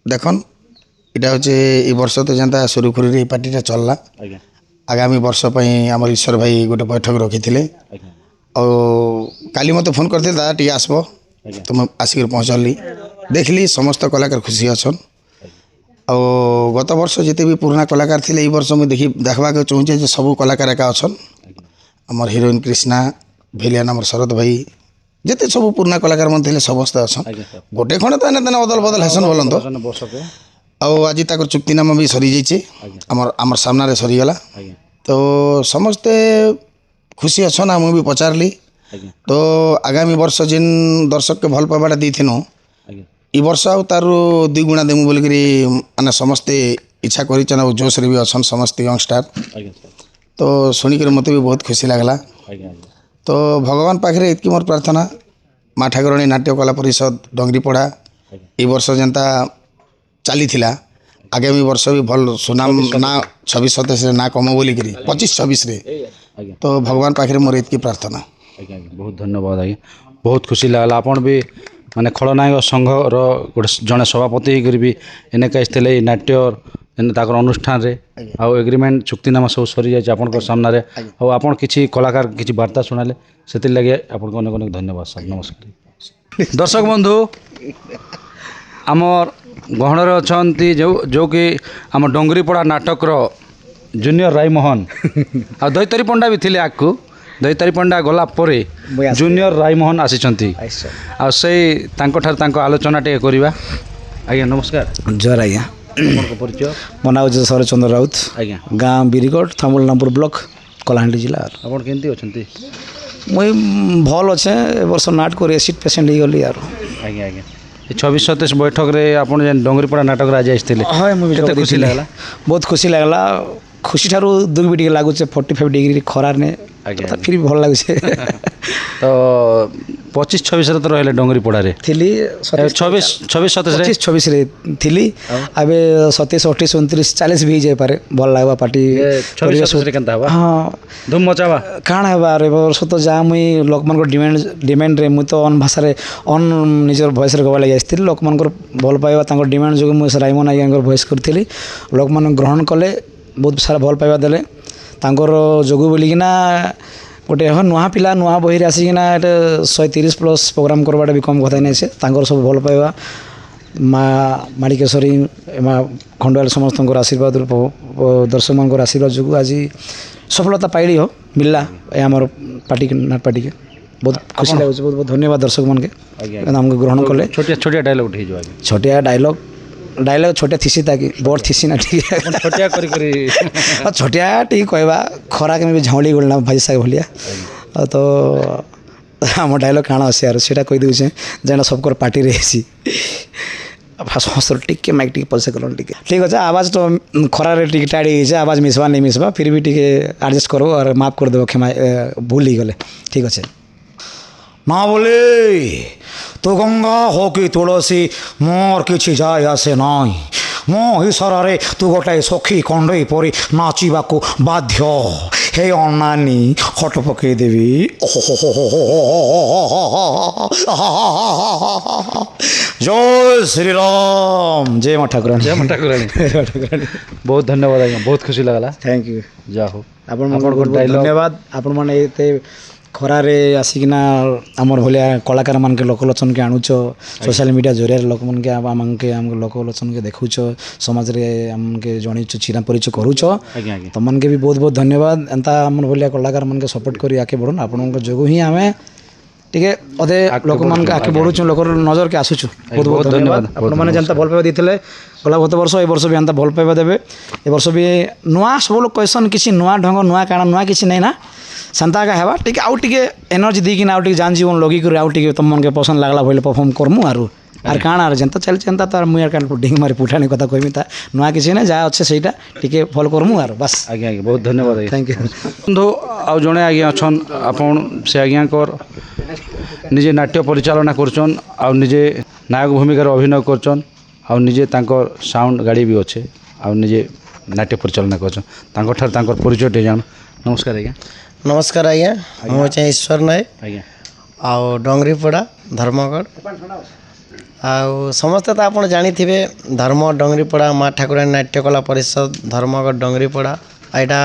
S8: ଦେଖନ୍ ଏଇଟା ହେଉଛି ଏ ବର୍ଷ ତ ଯେନ୍ତା ସୁରୁଖୁରୁରେ এই ପାର୍ଟିଟା ଚଲଲା
S1: ଆଜ୍ଞା
S8: ଆଗାମୀ ବର୍ଷ ପାଇଁ ଆମର ଈଶ୍ୱର ଭାଇ ଗୋଟେ ବୈଠକ ରଖିଥିଲେ
S1: ଆଜ୍ଞା
S8: ଆଉ କାଲି ମୋତେ ଫୋନ୍ କରିଥିଲେ ଦାଦା ଟିକେ ଆସିବ
S1: ଆଜ୍ଞା
S8: ତ ମୁଁ ଆସିକି ପହଞ୍ଚଲି ଦେଖିଲି ସମସ୍ତ କଳାକାର ଖୁସି ଅଛନ୍ ଆଉ ଗତ ବର୍ଷ ଯେତେ ବି ପୁରୁଣା କଳାକାର ଥିଲେ ଏଇ ବର୍ଷ ମୁଁ ଦେଖିବାକୁ ଚାହୁଁଛେ ଯେ ସବୁ କଳାକାର ଏକା ଅଛନ୍ ଆମର ହିରୋଇନ୍ କ୍ରିଷ୍ଣା ଭିଲିଆନ୍ ଆମର ଶରତ ଭାଇ ଯେତେ ସବୁ ପୁରୁଣା କଳାକାର ମାନେ ଥିଲେ ସମସ୍ତେ ଅଛନ୍ ଗୋଟେ ଖଣ୍ଡେ ତ ଏନେ ତେନେ ଅଦଲ ବଦଲ ହେସନ୍ ବୋଲନ୍ତ
S1: ବର୍ଷକେ
S8: ଆଉ ଆଜି ତାଙ୍କର ଚୁକ୍ତିନାମା ବି ସରିଯାଇଛେ ଆମର ସାମ୍ନାରେ ସରିଗଲା ତ ସମସ୍ତେ ଖୁସି ଅଛନ୍ ଆଉ ମୁଁ ବି ପଚାରିଲି ତ ଆଗାମୀ ବର୍ଷ ଯେନ୍ ଦର୍ଶକକେ ଭଲ ପାଇବାଟା ଦେଇଥିନୁ ଇ ବର୍ଷ ଆଉ ତାରୁ 2 ଗୁଣା ଦେମୁ ବୋଲିକିରି ମାନେ ସମସ୍ତେ ଇଚ୍ଛା କରିଛନ୍ ଆଉ ଜୋସ୍ରେ ବି ଅଛନ୍ ସମସ୍ତେ ୟଙ୍ଗଷ୍ଟାର ତ ଶୁଣିକରି ମୋତେ ବି ବହୁତ ଖୁସି ଲାଗଲା ତ ଭଗବାନ ପାଖରେ ଏତିକି ମୋର ପ୍ରାର୍ଥନା ମା ଠାକୁରାଣୀ ନାଟ୍ୟ କଲା ପରିଷଦ ଡଙ୍ଗରିପଡ଼ା ଏ ବର୍ଷ ଯେନ୍ତା ଚାଲିଥିଲା ଆଗାମୀ ବର୍ଷ ବି ଭଲ ସୁନାମ ନା 26-27ରେ ନା କମ ବୋଲିକିରି 25-26ରେ ତ ଭଗବାନ ପାଖରେ ମୋର ଏତିକି ପ୍ରାର୍ଥନା
S1: ଆଜ୍ଞା ବହୁତ ଧନ୍ୟବାଦ ଆଜ୍ଞା ବହୁତ ଖୁସି ଲାଗଲା ଆପଣ ବି ମାନେ ଖଳନାୟକ ସଂଘର ଗୋଟେ ଜଣେ ସଭାପତି ହେଇକରି ବି ଏନେକ ଆସିଥିଲେ ଏଇ ନାଟ୍ୟ ତାଙ୍କର ଅନୁଷ୍ଠାନରେ ଆଉ ଏଗ୍ରିମେଣ୍ଟ ଚୁକ୍ତିନାମା ସବୁ ସରିଯାଇଛି ଆପଣଙ୍କ ସାମ୍ନାରେ ଆଉ ଆପଣ କିଛି କଳାକାର କିଛି ବାର୍ତ୍ତା ଶୁଣାଇଲେ ସେଥିର୍ଲାଗି ଆପଣଙ୍କୁ ଅନେକ ଅନେକ ଧନ୍ୟବାଦ ସାର୍ ନମସ୍କାର ଦର୍ଶକ ବନ୍ଧୁ ଆମର୍ ଗହଣରେ ଅଛନ୍ତି ଯେଉଁକି ଆମ ଡଙ୍ଗରିପଡ଼ା ନାଟକର ଜୁନିୟର ରାଇମୋହନ ଆଉ ଦୈତାରୀ ପଣ୍ଡା ବି ଥିଲେ ଆଗକୁ ଦୈତାରୀ ପଣ୍ଡା ଗଲା ପରେ ଜୁନିୟର ରାଇମୋହନ ଆସିଛନ୍ତି ଆଉ ସେଇ ତାଙ୍କଠାରୁ ତାଙ୍କ ଆଲୋଚନା ଟିକେ କରିବା ଆଜ୍ଞା ନମସ୍କାର
S9: ଜୟ ଆଜ୍ଞା
S1: ଆପଣଙ୍କ ପରିଚୟ
S9: ମୋ ନାଁ ହେଉଛି ଶରଚନ୍ଦ୍ର ରାଉତ
S1: ଆଜ୍ଞା
S9: ଗାଁ ବିରିଗଡ଼ ଥାମୁଲନାପୁର ବ୍ଲକ କଳାହାଣ୍ଡି ଜିଲ୍ଲା
S1: ଆପଣ କେମିତି ଅଛନ୍ତି
S9: ମୁଇଁ ଭଲ ଅଛେ ଏ ବର୍ଷ ନାଟ କରି ଏସିଡ୍ ପେସେଣ୍ଟ ହେଇଗଲି ଆରୁ
S1: ଆଜ୍ଞା ଆଜ୍ଞା ଏ 26-27 ବୈଠକରେ ଆପଣ ଯେନ୍ ଡଙ୍ଗରିପଡ଼ା ନାଟକରେ ଆଜି ଆସିଥିଲେ
S9: ହଁ ମୁଇଁ
S1: କେତେ ଖୁସି ଲାଗଲା
S9: ବହୁତ ଖୁସି ଲାଗଲା ଖୁସି ଠାରୁ ଦୁଃଖ ବି ଟିକେ ଲାଗୁଛେ 45 ଡିଗ୍ରୀ ଖରାରେ
S1: ଆଜ୍ଞା
S9: ଫିର୍ ବି ଭଲ ଲାଗୁଛେ
S1: ତ 25-26ରେ ତ ରହିଲେ ଡଙ୍ଗରିପଡ଼ାରେ
S9: ଥିଲି
S1: 26-27ରେ
S9: 25-26ରେ ଥିଲି ଏବେ 27-28-29 40 ବି ହେଇଯାଇପାରେ ଭଲ ଲାଗବା ପାର୍ଟି
S1: 26-27ରେ କେନ୍ତା ହେବା
S9: ହଁ
S1: ଧୁମ୍ ମଚାବା
S9: କାଣା ହେବାର ଏ ବର୍ଷ ତ ଯାହା ମୁଇଁ ଲୋକମାନଙ୍କର ଡିମାଣ୍ଡରେ ମୁଇଁ ତ ଅନ୍ ଭାଷାରେ ଅନ୍ ନିଜର ଭଏସ୍ରେ ଗବା ଲାଗି ଆସିଥିଲି ଲୋକମାନଙ୍କର ଭଲ ପାଇବା ତାଙ୍କର ଡିମାଣ୍ଡ ଯୋଗୁଁ ମୁଁ ରାଇମୋହନ ଆଜ୍ଞାଙ୍କର ଭଏସ୍ କରିଥିଲି ଲୋକମାନେ ଗ୍ରହଣ କଲେ ବହୁତ ସାରା ଭଲ ପାଇବା ଦେଲେ ତାଙ୍କର ଯୋଗୁଁ ବୋଲିକିନା ଗୋଟେ ହଁ ନୂଆ ପିଲା ନୂଆ ବହିରେ ଆସିକିନା ଏଟା 130+ ପ୍ରୋଗ୍ରାମ କରବାଟା ବି କମ୍ କଥା ନାଇଁ ସେ ତାଙ୍କର ସବୁ ଭଲ ପାଇବା ମା ମାଣିକେଶ୍ୱରୀ ମା ଖଣ୍ଡୁଆଳ ସମସ୍ତଙ୍କର ଆଶୀର୍ବାଦରୁ ଦର୍ଶକମାନଙ୍କର ଆଶୀର୍ବାଦ ଯୋଗୁଁ ଆଜି ସଫଳତା ପାଇଲି ହୋ ମିଳିଲା ଏ ଆମର ପାର୍ଟିକେ ବହୁତ ଖୁସି ଲାଗୁଛି ବହୁତ ବହୁତ ଧନ୍ୟବାଦ ଦର୍ଶକମାନକେ ଆମକୁ ଗ୍ରହଣ କଲେ
S1: ଛୋଟିଆ ଡାଇଲଗ୍ ଉଠେଇ ଯିବ ଆଜ୍ଞା
S9: ଛୋଟିଆ ଡାଇଲଗ୍ ଛୋଟିଆ ଥିସି ତାକି ବଡ଼ ଥିସି ନା ଟିକେ
S1: ଛୋଟିଆ କରି
S9: ଛୋଟିଆ ଟିକେ କହିବା ଖରାକେ ବି ଝାଉଁଳି ଗଲା ଭାଜି ଶାଗ ଭଳିଆ ତ ଆମ ଡାଇଲଗ୍ କାଣା ଅଛି ଆରୁ ସେଇଟା କହିଦେଉଛେ ଯେନ୍ଟା ସବକର ପାର୍ଟିରେ ହେସି ସମସ୍ତ ଟିକେ ମାଇକ୍ ଟିକେ ପଇସା କଲନ୍ ଟିକେ ଠିକ୍ ଅଛି ଆବାଜ ତ ଖରାରେ ଟିକେ ଟାଇଟ୍ ହେଇଯାଇଛି ଆବାଜ ମିଶବା ନେଇ ମିଶବା ଫିର୍ ବି ଟିକେ ଆଡ଼ଜଷ୍ଟ କରବ আর ମାଫ କରିଦେବ କ୍ଷମା ভুল ହେଇଗଲେ ঠিক আছে মা বলে তো গঙ্গা হো কি তুলসী মোর কিছু যায় আসে নাই ମୋ ଇଶାରାରେ ତୁ ଗୋଟାଏ ସଖୀ କଣ୍ଢେଇ ପରି ନାଚିବାକୁ ବାଧ୍ୟ ହେ ଅନାନୀ ଖଟ ପକେଇଦେବି ଜୟ ଶ୍ରୀରାମ ଜୟ ମା ଠାକୁରାଣୀ
S1: ବହୁତ ଧନ୍ୟବାଦ ଆଜ୍ଞା ବହୁତ ଖୁସି ଲାଗଲା
S9: ଥ୍ୟାଙ୍କ ୟୁ
S1: ଯାହା ହଉ
S9: ଆପଣମାନଙ୍କୁ ଧନ୍ୟବାଦ ଆପଣମାନେ ଏତେ ଖରାରେ ଆସିକିନା ଆମର ଭଳିଆ କଳାକାରମାନକେ ଲୋକଲୋଚନକେ ଆଣୁଛ ସୋସିଆଲ ମିଡ଼ିଆ ଜରିଆରେ ଲୋକମାନକେ ଆମକେ ଲୋକଲୋଚନକେ ଦେଖୁଛ ସମାଜରେ ଆମକେ ଜଣେଇଛ ଚିହ୍ନା ପରିଚୟ କରୁଛ ତମମାନକେ ବି ବହୁତ ବହୁତ ଧନ୍ୟବାଦ ଏନ୍ତା ଆମର ଭଳିଆ କଳାକାରମାନକେ ସପୋର୍ଟ କରି ଆଗକେ ବଢ଼ୁନ୍ ଆପଣଙ୍କ ଯୋଗୁଁ ହିଁ ଆମେ ଟିକେ ଅଧେ ଲୋକମାନଙ୍କୁ ଆଗକେ ବଢ଼ୁଛୁ ଲୋକର ନଜରକେ ଆସୁଛୁ ବହୁତ ବହୁତ ଧନ୍ୟବାଦ ଆପଣମାନେ ଯେନ୍ତା ଭଲ ପାଇବା ଦେଇଥିଲେ ଗଲା ଗତ ବର୍ଷ ଏ ବର୍ଷ ବି ଏନ୍ତା ଭଲ ପାଇବା ଦେବେ ଏ ବର୍ଷ ବି ନୂଆ ସବୁ ଲୋକ କହିସନ୍ କିଛି ନୂଆ ଢଙ୍ଗ ନୂଆ କାଣା ନୂଆ କିଛି ନାଇଁ ନା ସେନ୍ତା ଏକା ହେବା ଟିକେ ଆଉ ଟିକେ ଏନର୍ଜି ଦେଇକିନା ଆଉ ଟିକେ ଜାନ୍ ଜୀବନ ଲଗେଇକରି ଆଉ ଟିକେ ତମମାନକେ ପସନ୍ଦ ଲାଗ୍ଲା ଭଳି ପରଫର୍ମ କରମୁ ଆର୍ କାଣା ଆର୍ ଯେନ୍ତା ଚାଲିଛି ଏନ୍ତା ତାର ମୁଇଁ ଆର୍ କାଣା ଢିଙ୍ଗ ମାରି ପୁଠାଣି କଥା କହିମି ତା ନୂଆ କିଛି ନାଇଁ ଯାହା ଅଛେ ସେଇଟା ଟିକେ ଫଲୋ କରମୁ ଆର୍ ବାସ୍
S1: ଆଜ୍ଞା ବହୁତ ଧନ୍ୟବାଦ
S9: ଥ୍ୟାଙ୍କ ୟୁ
S1: ବନ୍ଧୁ ଆଉ ଜଣେ ଆଜ୍ଞା ଅଛନ୍ ଆପଣ ସେ ଆଜ୍ଞାଙ୍କର ନିଜେ ନାଟ୍ୟ ପରିଚାଳନା କରୁଛନ୍ ଆଉ ନିଜେ ନାୟକ ଭୂମିକାରେ ଅଭିନୟ କରୁଛନ୍ ଆଉ ନିଜେ ତାଙ୍କର ସାଉଣ୍ଡ ଗାଡ଼ି ବି ଅଛେ ଆଉ ନିଜେ ନାଟ୍ୟ ପରିଚାଳନା କରୁଛନ୍ ତାଙ୍କଠାରୁ ତାଙ୍କର ପରିଚୟ ଟିକେ ଜାଣ ନମସ୍କାର ଆଜ୍ଞା
S10: ନମସ୍କାର ଆଜ୍ଞା ମୁଁ ହେଉଛି ଈଶ୍ୱର ନାୟକ
S1: ଆଜ୍ଞା
S10: ଆଉ ଡଙ୍ଗରିପଡ଼ା ଧର୍ମଗଡ଼ ଆଉ ସମସ୍ତେ ତ ଆପଣ ଜାଣିଥିବେ ଧର୍ମ ଡଙ୍ଗରିପଡ଼ା ମା ଠାକୁରାଣୀ ନାଟ୍ୟକଲା ପରିଷଦ ଧର୍ମଗଡ଼ ଡଙ୍ଗରିପଡ଼ା ଏଇଟା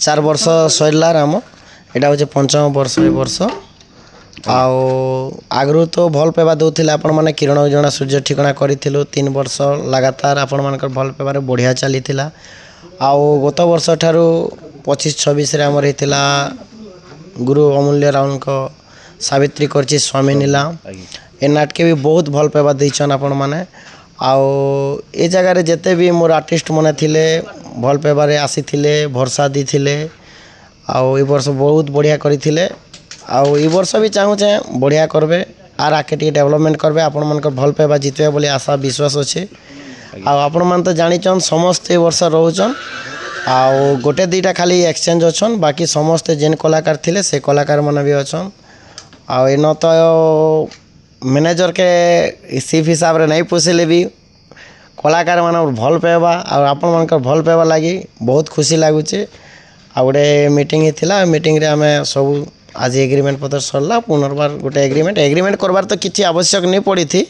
S10: 4 ବର୍ଷ ସରିଲାର ଆମ ଏଇଟା ହେଉଛି 5ମ ବର୍ଷ ଏ ବର୍ଷ ଆଉ ଆଗରୁ ତ ଭଲ ପାଇବା ଦେଉଥିଲେ ଆପଣମାନେ କିରଣ ଉଜଣା ସୂର୍ଯ୍ୟ ଠିକଣା କରିଥିଲୁ 3 ବର୍ଷ ଲଗାତାର ଆପଣମାନଙ୍କର ଭଲ ପାଇବାରେ ବଢ଼ିଆ ଚାଲିଥିଲା ଆଉ ଗତ ବର୍ଷ ଠାରୁ 25-26ରେ ଆମର ହେଇଥିଲା ଗୁରୁ ଅମୂଲ୍ୟ ରାଉତଙ୍କ ସାବିତ୍ରୀ କରିଛି ସ୍ୱାମୀ ନିଲାମ ଏ ନାଟକେ ବି ବହୁତ ଭଲ ପାଇବା ଦେଇଛନ୍ ଆପଣମାନେ ଆଉ ଏ ଜାଗାରେ ଯେତେ ବି ମୋର ଆର୍ଟିଷ୍ଟ ମାନେ ଥିଲେ ଭଲ ପାଇବାରେ ଆସିଥିଲେ ଭରସା ଦେଇଥିଲେ ଆଉ ଏ ବର୍ଷ ବହୁତ ବଢ଼ିଆ କରିଥିଲେ ଆଉ ଏ ବର୍ଷ ବି ଚାହୁଁଛେ ବଢ଼ିଆ କରିବେ ଆର୍ ଆଗକେ ଟିକେ ଡେଭଲପମେଣ୍ଟ କରିବେ ଆପଣମାନଙ୍କର ଭଲ ପାଇବା ଜିତବେ ବୋଲି ଆଶା ବିଶ୍ୱାସ ଅଛି ଆଉ ଆପଣମାନେ ତ ଜାଣିଛନ୍ ସମସ୍ତେ ଏ ବର୍ଷ ରହୁଛନ୍ ଆଉ ଗୋଟେ ଦୁଇଟା ଖାଲି ଏକ୍ସଚେଞ୍ଜ ଅଛନ୍ ବାକି ସମସ୍ତେ ଯେନ୍ କଳାକାର ଥିଲେ ସେ କଳାକାରମାନେ ବି ଅଛନ୍ ଆଉ ଏନ ତ ମ୍ୟାନେଜର୍କେ ସିଫ୍ ହିସାବରେ ନାଇଁ ପୋଷିଲେ ବି କଳାକାରମାନଙ୍କର ଭଲ ପାଇବା ଆଉ ଆପଣମାନଙ୍କର ଭଲ ପାଇବା ଲାଗି ବହୁତ ଖୁସି ଲାଗୁଛି ଆଉ ଗୋଟେ ମିଟିଂ ହେଇଥିଲା ମିଟିଂରେ ଆମେ ସବୁ ଆଜି ଏଗ୍ରିମେଣ୍ଟ ପତ୍ର ସରିଲା ପୁନର୍ବାର ଗୋଟେ ଏଗ୍ରିମେଣ୍ଟ କରବାର ତ କିଛି ଆବଶ୍ୟକ ନେଇ ପଡ଼ିଥି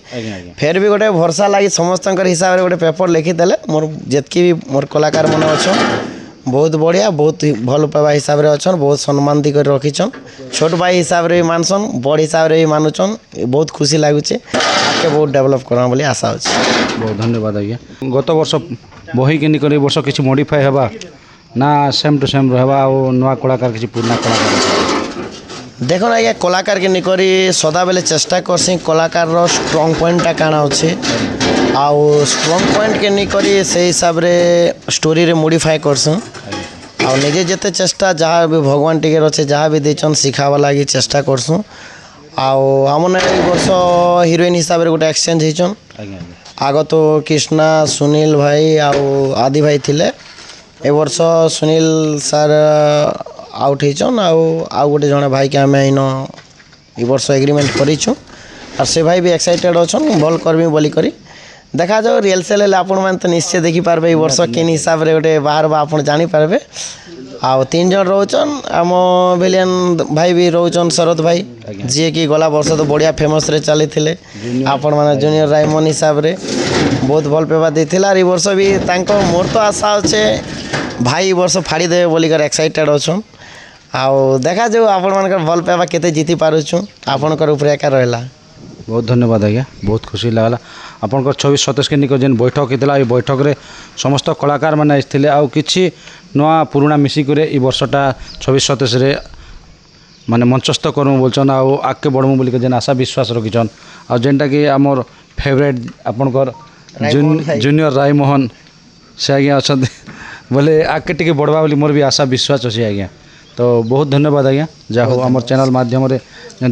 S10: ଫେର୍ ବି ଗୋଟେ ଭରସା ଲାଗି ସମସ୍ତଙ୍କର ହିସାବରେ ଗୋଟେ ପେପର ଲେଖିଦେଲେ ମୋର ଯେତିକି ବି ମୋର କଳାକାରମାନେ ଅଛନ୍ ବହୁତ ବଢ଼ିଆ ବହୁତ ଭଲ ପାଇବା ହିସାବରେ ଅଛନ୍ ବହୁତ ସମ୍ମାନ ଦେଇକରି ରଖିଛନ୍ ଛୋଟ ଭାଇ ହିସାବରେ ବି ମାନସନ୍ ବଡ଼ ହିସାବରେ ବି ମାନୁଛନ୍ ବହୁତ ଖୁସି ଲାଗୁଛେ ଆଗକେ ବହୁତ ଡେଭଲପ୍ କରମା ବୋଲି ଆଶା ଅଛି
S1: ବହୁତ ଧନ୍ୟବାଦ ଆଜ୍ଞା ଗତ ବର୍ଷ ବହି କିଣିକରି ଏ ବର୍ଷ କିଛି ମଡ଼ିଫାଏ ହେବା ନା ସେମ୍ ଟୁ ସେମ୍ ରହିବା ଆଉ ନୂଆ କଳାକାର କିଛି ପୁରୁଣା କଳାକାର
S10: ଦେଖୁନ୍ ଆଜ୍ଞା କଳାକାରକେ ନିକରି ସଦାବେଲେ ଚେଷ୍ଟା କରସି କଳାକାରର ଷ୍ଟ୍ରଙ୍ଗ ପଏଣ୍ଟଟା କାଣା ଅଛି ଆଉ ଷ୍ଟ୍ରଙ୍ଗ ପଏଣ୍ଟକେ ନେଇକରି ସେଇ ହିସାବରେ ଷ୍ଟୋରିରେ ମୋଡ଼ିଫାଏ କରସୁଁ ଆଉ ନିଜେ ଯେତେ ଚେଷ୍ଟା ଯାହା ବି ଭଗବାନ ଟିକେ ଅଛେ ଯାହା ବି ଦେଇଛନ୍ ଶିଖାବା ଲାଗି ଚେଷ୍ଟା କରସୁଁ ଆଉ ଆମମାନେ ଏଇ ବର୍ଷ ହିରୋଇନ୍ ହିସାବରେ ଗୋଟେ ଏକ୍ସଚେଞ୍ଜ ହେଇଛନ୍ ଆଗ ତ କୃଷ୍ଣା ସୁନୀଲ ଭାଇ ଆଉ ଆଦି ଭାଇ ଥିଲେ ଏ ବର୍ଷ ସୁନୀଲ ସାର୍ ଆଉଟ୍ ହେଇଛନ୍ ଆଉ ଗୋଟେ ଜଣେ ଭାଇକେ ଆମେ ଇନ ଏ ବର୍ଷ ଏଗ୍ରିମେଣ୍ଟ କରିଛୁ আর সে ভাই বি এক্সাইটেড অছন ভাল করবি বলি করি দেখাযাও রিয়েলসেল হলে আপনার তো নিশ্চয় দেখিপারবে এই বর্ষ কেন হিসাবে গোটে বাহারবা আপনার জানিপারবে ଆଉ 3 ଜଣ ରହୁଛନ୍ ଆମ ଭିଲିଆନ୍ ଭାଇ ବି ରହୁଛନ୍ ଶରତ ଭାଇ ଯିଏକି ଗଲା ବର୍ଷ ତ ବଢ଼ିଆ ଫେମସ୍ରେ ଚାଲିଥିଲେ ଆପଣମାନେ ଜୁନିୟର ରାଇମନ୍ ହିସାବରେ ବହୁତ ଭଲ ପାଇବା ଦେଇଥିଲା ଆର୍ ଏ ବର୍ଷ ବି ତାଙ୍କ ମୋର ତ ଆଶା ଅଛେ ଭାଇ ଏ ବର୍ଷ ଫାଡ଼ିଦେବେ ବୋଲିକରି ଏକ୍ସାଇଟେଡ଼ ଅଛନ୍ ଆଉ ଦେଖାଯାଉ ଆପଣମାନଙ୍କର ଭଲ ପାଇବା କେତେ ଜିତି ପାରୁଛୁ ଆପଣଙ୍କର ଉପରେ ଏକା ରହିଲା
S1: बहुत धन्यवाद आज्ञा बहुत खुशी लगला आपंकर 26-27 के निक जेन बैठक होता ये बैठक रे समस्त कलाकार मैंने आते आउ कि नुआ पुराणा मिसिक ये वर्षटा 26-27 रे माने मंचस्थ करमु बोलछन आउ आगे बढ़मु बोली जेन आशा विश्वास रखिछन आ जेनटा कि आमर फेवरेट आपनकर जूनियर रायमोहन से आज्ञा अच्छा बोले आगे टिके बढ़वा बोली मोर भी आशा विश्वास अच्छे आज्ञा तो बहुत धन्यवाद आज्ञा जा हो आम चैनल माध्यम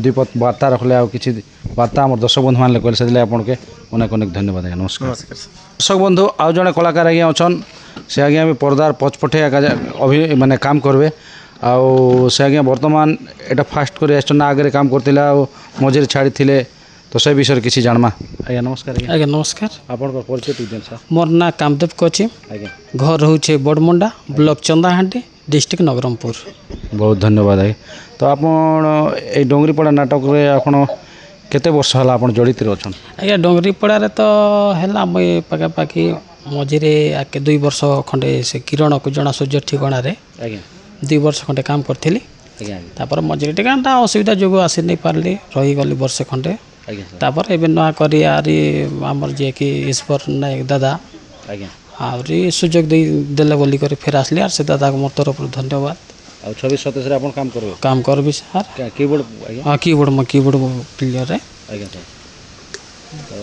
S1: द्विपद वार्ता रखले आ कि वार्ता आम दर्शक बंधु मैंने कहले से आपके अनेक अनेक धन्यवाद आज्ञा नमस्कार दर्शक बंधु आउ जड़े कलाकार आज्ञा अच्छन से आज्ञा भी पर्दार पछपटे अभि माने काम करबे आउ से आज्ञा बर्तमान एटा फास्ट कर आगे काम करते मझे छाड़ी तो से विषय किसी जानमा आज्ञा नमस्कार
S11: आज्ञा नमस्कार
S1: आपन परिचय दीजिए सर
S11: मोर ना कामदेव कोची
S1: आज्ञा
S11: घर रोचे बड़मुंडा ब्लॉक चंदाहांडी डिस्ट्रिक्ट नवरंगपुर
S1: बहुत धन्यवाद आज्ञा तो आप डोंगरीपड़ा नाटक रे आपण केते वर्ष हला आपण जड़ित अछन
S11: आज्ञा डोंगरीपड़ा रे तो हैला मुई पाखापाखि मझे आके 2 वर्ष खंडे से किरण को जना सूर्य ठिकाना रे
S1: आज्ञा
S11: 2 वर्ष खंडे काम करथिली
S1: आज्ञा
S11: तापर मझे टिकाटा असुविधा जो आसी नहीं पारली रही गली वर्ष खंडे
S1: आज्ञा
S11: तापर एबे नवा करी आरी हमर जे कि ईश्वर नायक दादा
S1: आज्ञा
S11: आउरी सुजोग देले बोली कर फिर आसली आर से दादा को मोर तरफ धन्यवाद
S1: आ 26-27 रे आपण काम
S11: करबी सर
S1: कीबोर्ड आज्ञा
S11: हाँ कीबोर्ड प्लेयर है
S1: आज्ञा सर तो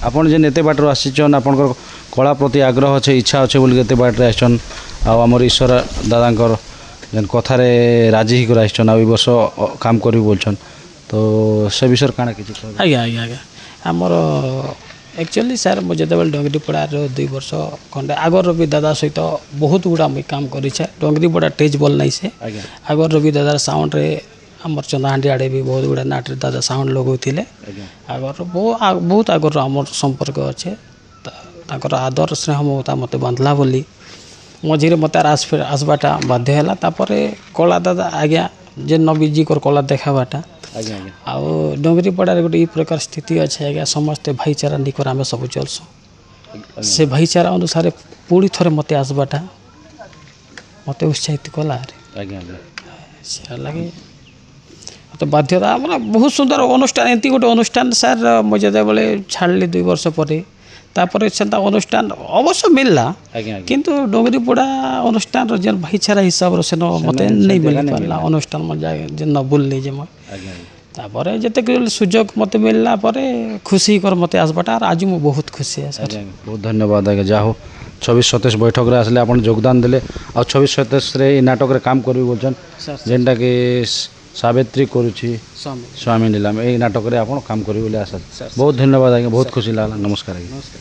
S1: आपण जे नेते बाटर आसीचन आपनकर कला प्रति आग्रह अच्छे इच्छा अच्छे बोली केते बाटर आछन आ हमर ईश्वर दादांकर जेन कथारे राजी ही कर आछन आ वर्ष काम करबी बोलछन तो से विषय काना किछि
S11: आज्ञा आज्ञा आज्ञा हमर एक्चुअली सर मुझे जो डोंगरीपड़ा 2 वर्ष खंडे आगर भी दादा सहित बहुत गुड़ा मुझे काम करे डोंगरीपड़ा टेज बल नहीं से आगर भी दादा साउंड रे आमर चंदाहांडी आड़े भी बहुत गुड़ा नाट दादा साउंड लगौते आगर बहुत आगर आमर संपर्क अच्छे आदर स्नेह ममता मत बांधला बोली मझे मत आसबाटा बाध्य है कला दादा आज्ञा जे नबीजी कर कला देखाबाटा आउ डोंगरीपड़ा गोटे ये प्रकार स्थिति अच्छे आज्ञा समस्ते भाईचारा निकर आम सब चलसु से भाईचारा अनुसार पुणी थरे मत आसबाटा मत उत्साहित कला से लगे तो बाध्यता मतलब बहुत सुंदर अनुष्ठान एमती गोटे अनुष्ठान सर मुझे बोले छाड़ली 2 वर्ष पर तापर से अनुष्ठान अवश्य मिलला किंतु डोंगरीपड़ा अनुष्ठान जेन भाईचारा हिसाब से मत नहीं मिल पाला अनुष्ठान में जाए जे न बोलली जे ତାପରେ ଯେତେ ସୁଯୋଗ ମୋତେ ମିଳିଲା ପରେ ଖୁସି କର ମୋତେ ଆସିବାଟା ଆର୍ ଆଜି ମୁଁ ବହୁତ ଖୁସି ହେ ସାର୍।
S1: ବହୁତ ଧନ୍ୟବାଦ ଆଜ୍ଞା ଯାହା ହଉ 26-27 ବୈଠକରେ ଆସିଲେ ଆପଣ ଯୋଗଦାନ ଦେଲେ ଆଉ 26-27ରେ ଏଇ ନାଟକରେ କାମ କରିବି ବୋଲଛନ୍ ଯେନ୍ଟାକି ସାବିତ୍ରୀ କରୁଛି ସ୍ୱାମୀ ନିଲାମ ଏଇ ନାଟକରେ ଆପଣ କାମ କରିବେ ବୋଲି ଆଶା ବହୁତ ଧନ୍ୟବାଦ ଆଜ୍ଞା ବହୁତ ଖୁସି ଲାଗଲା ନମସ୍କାର ଆଜ୍ଞା।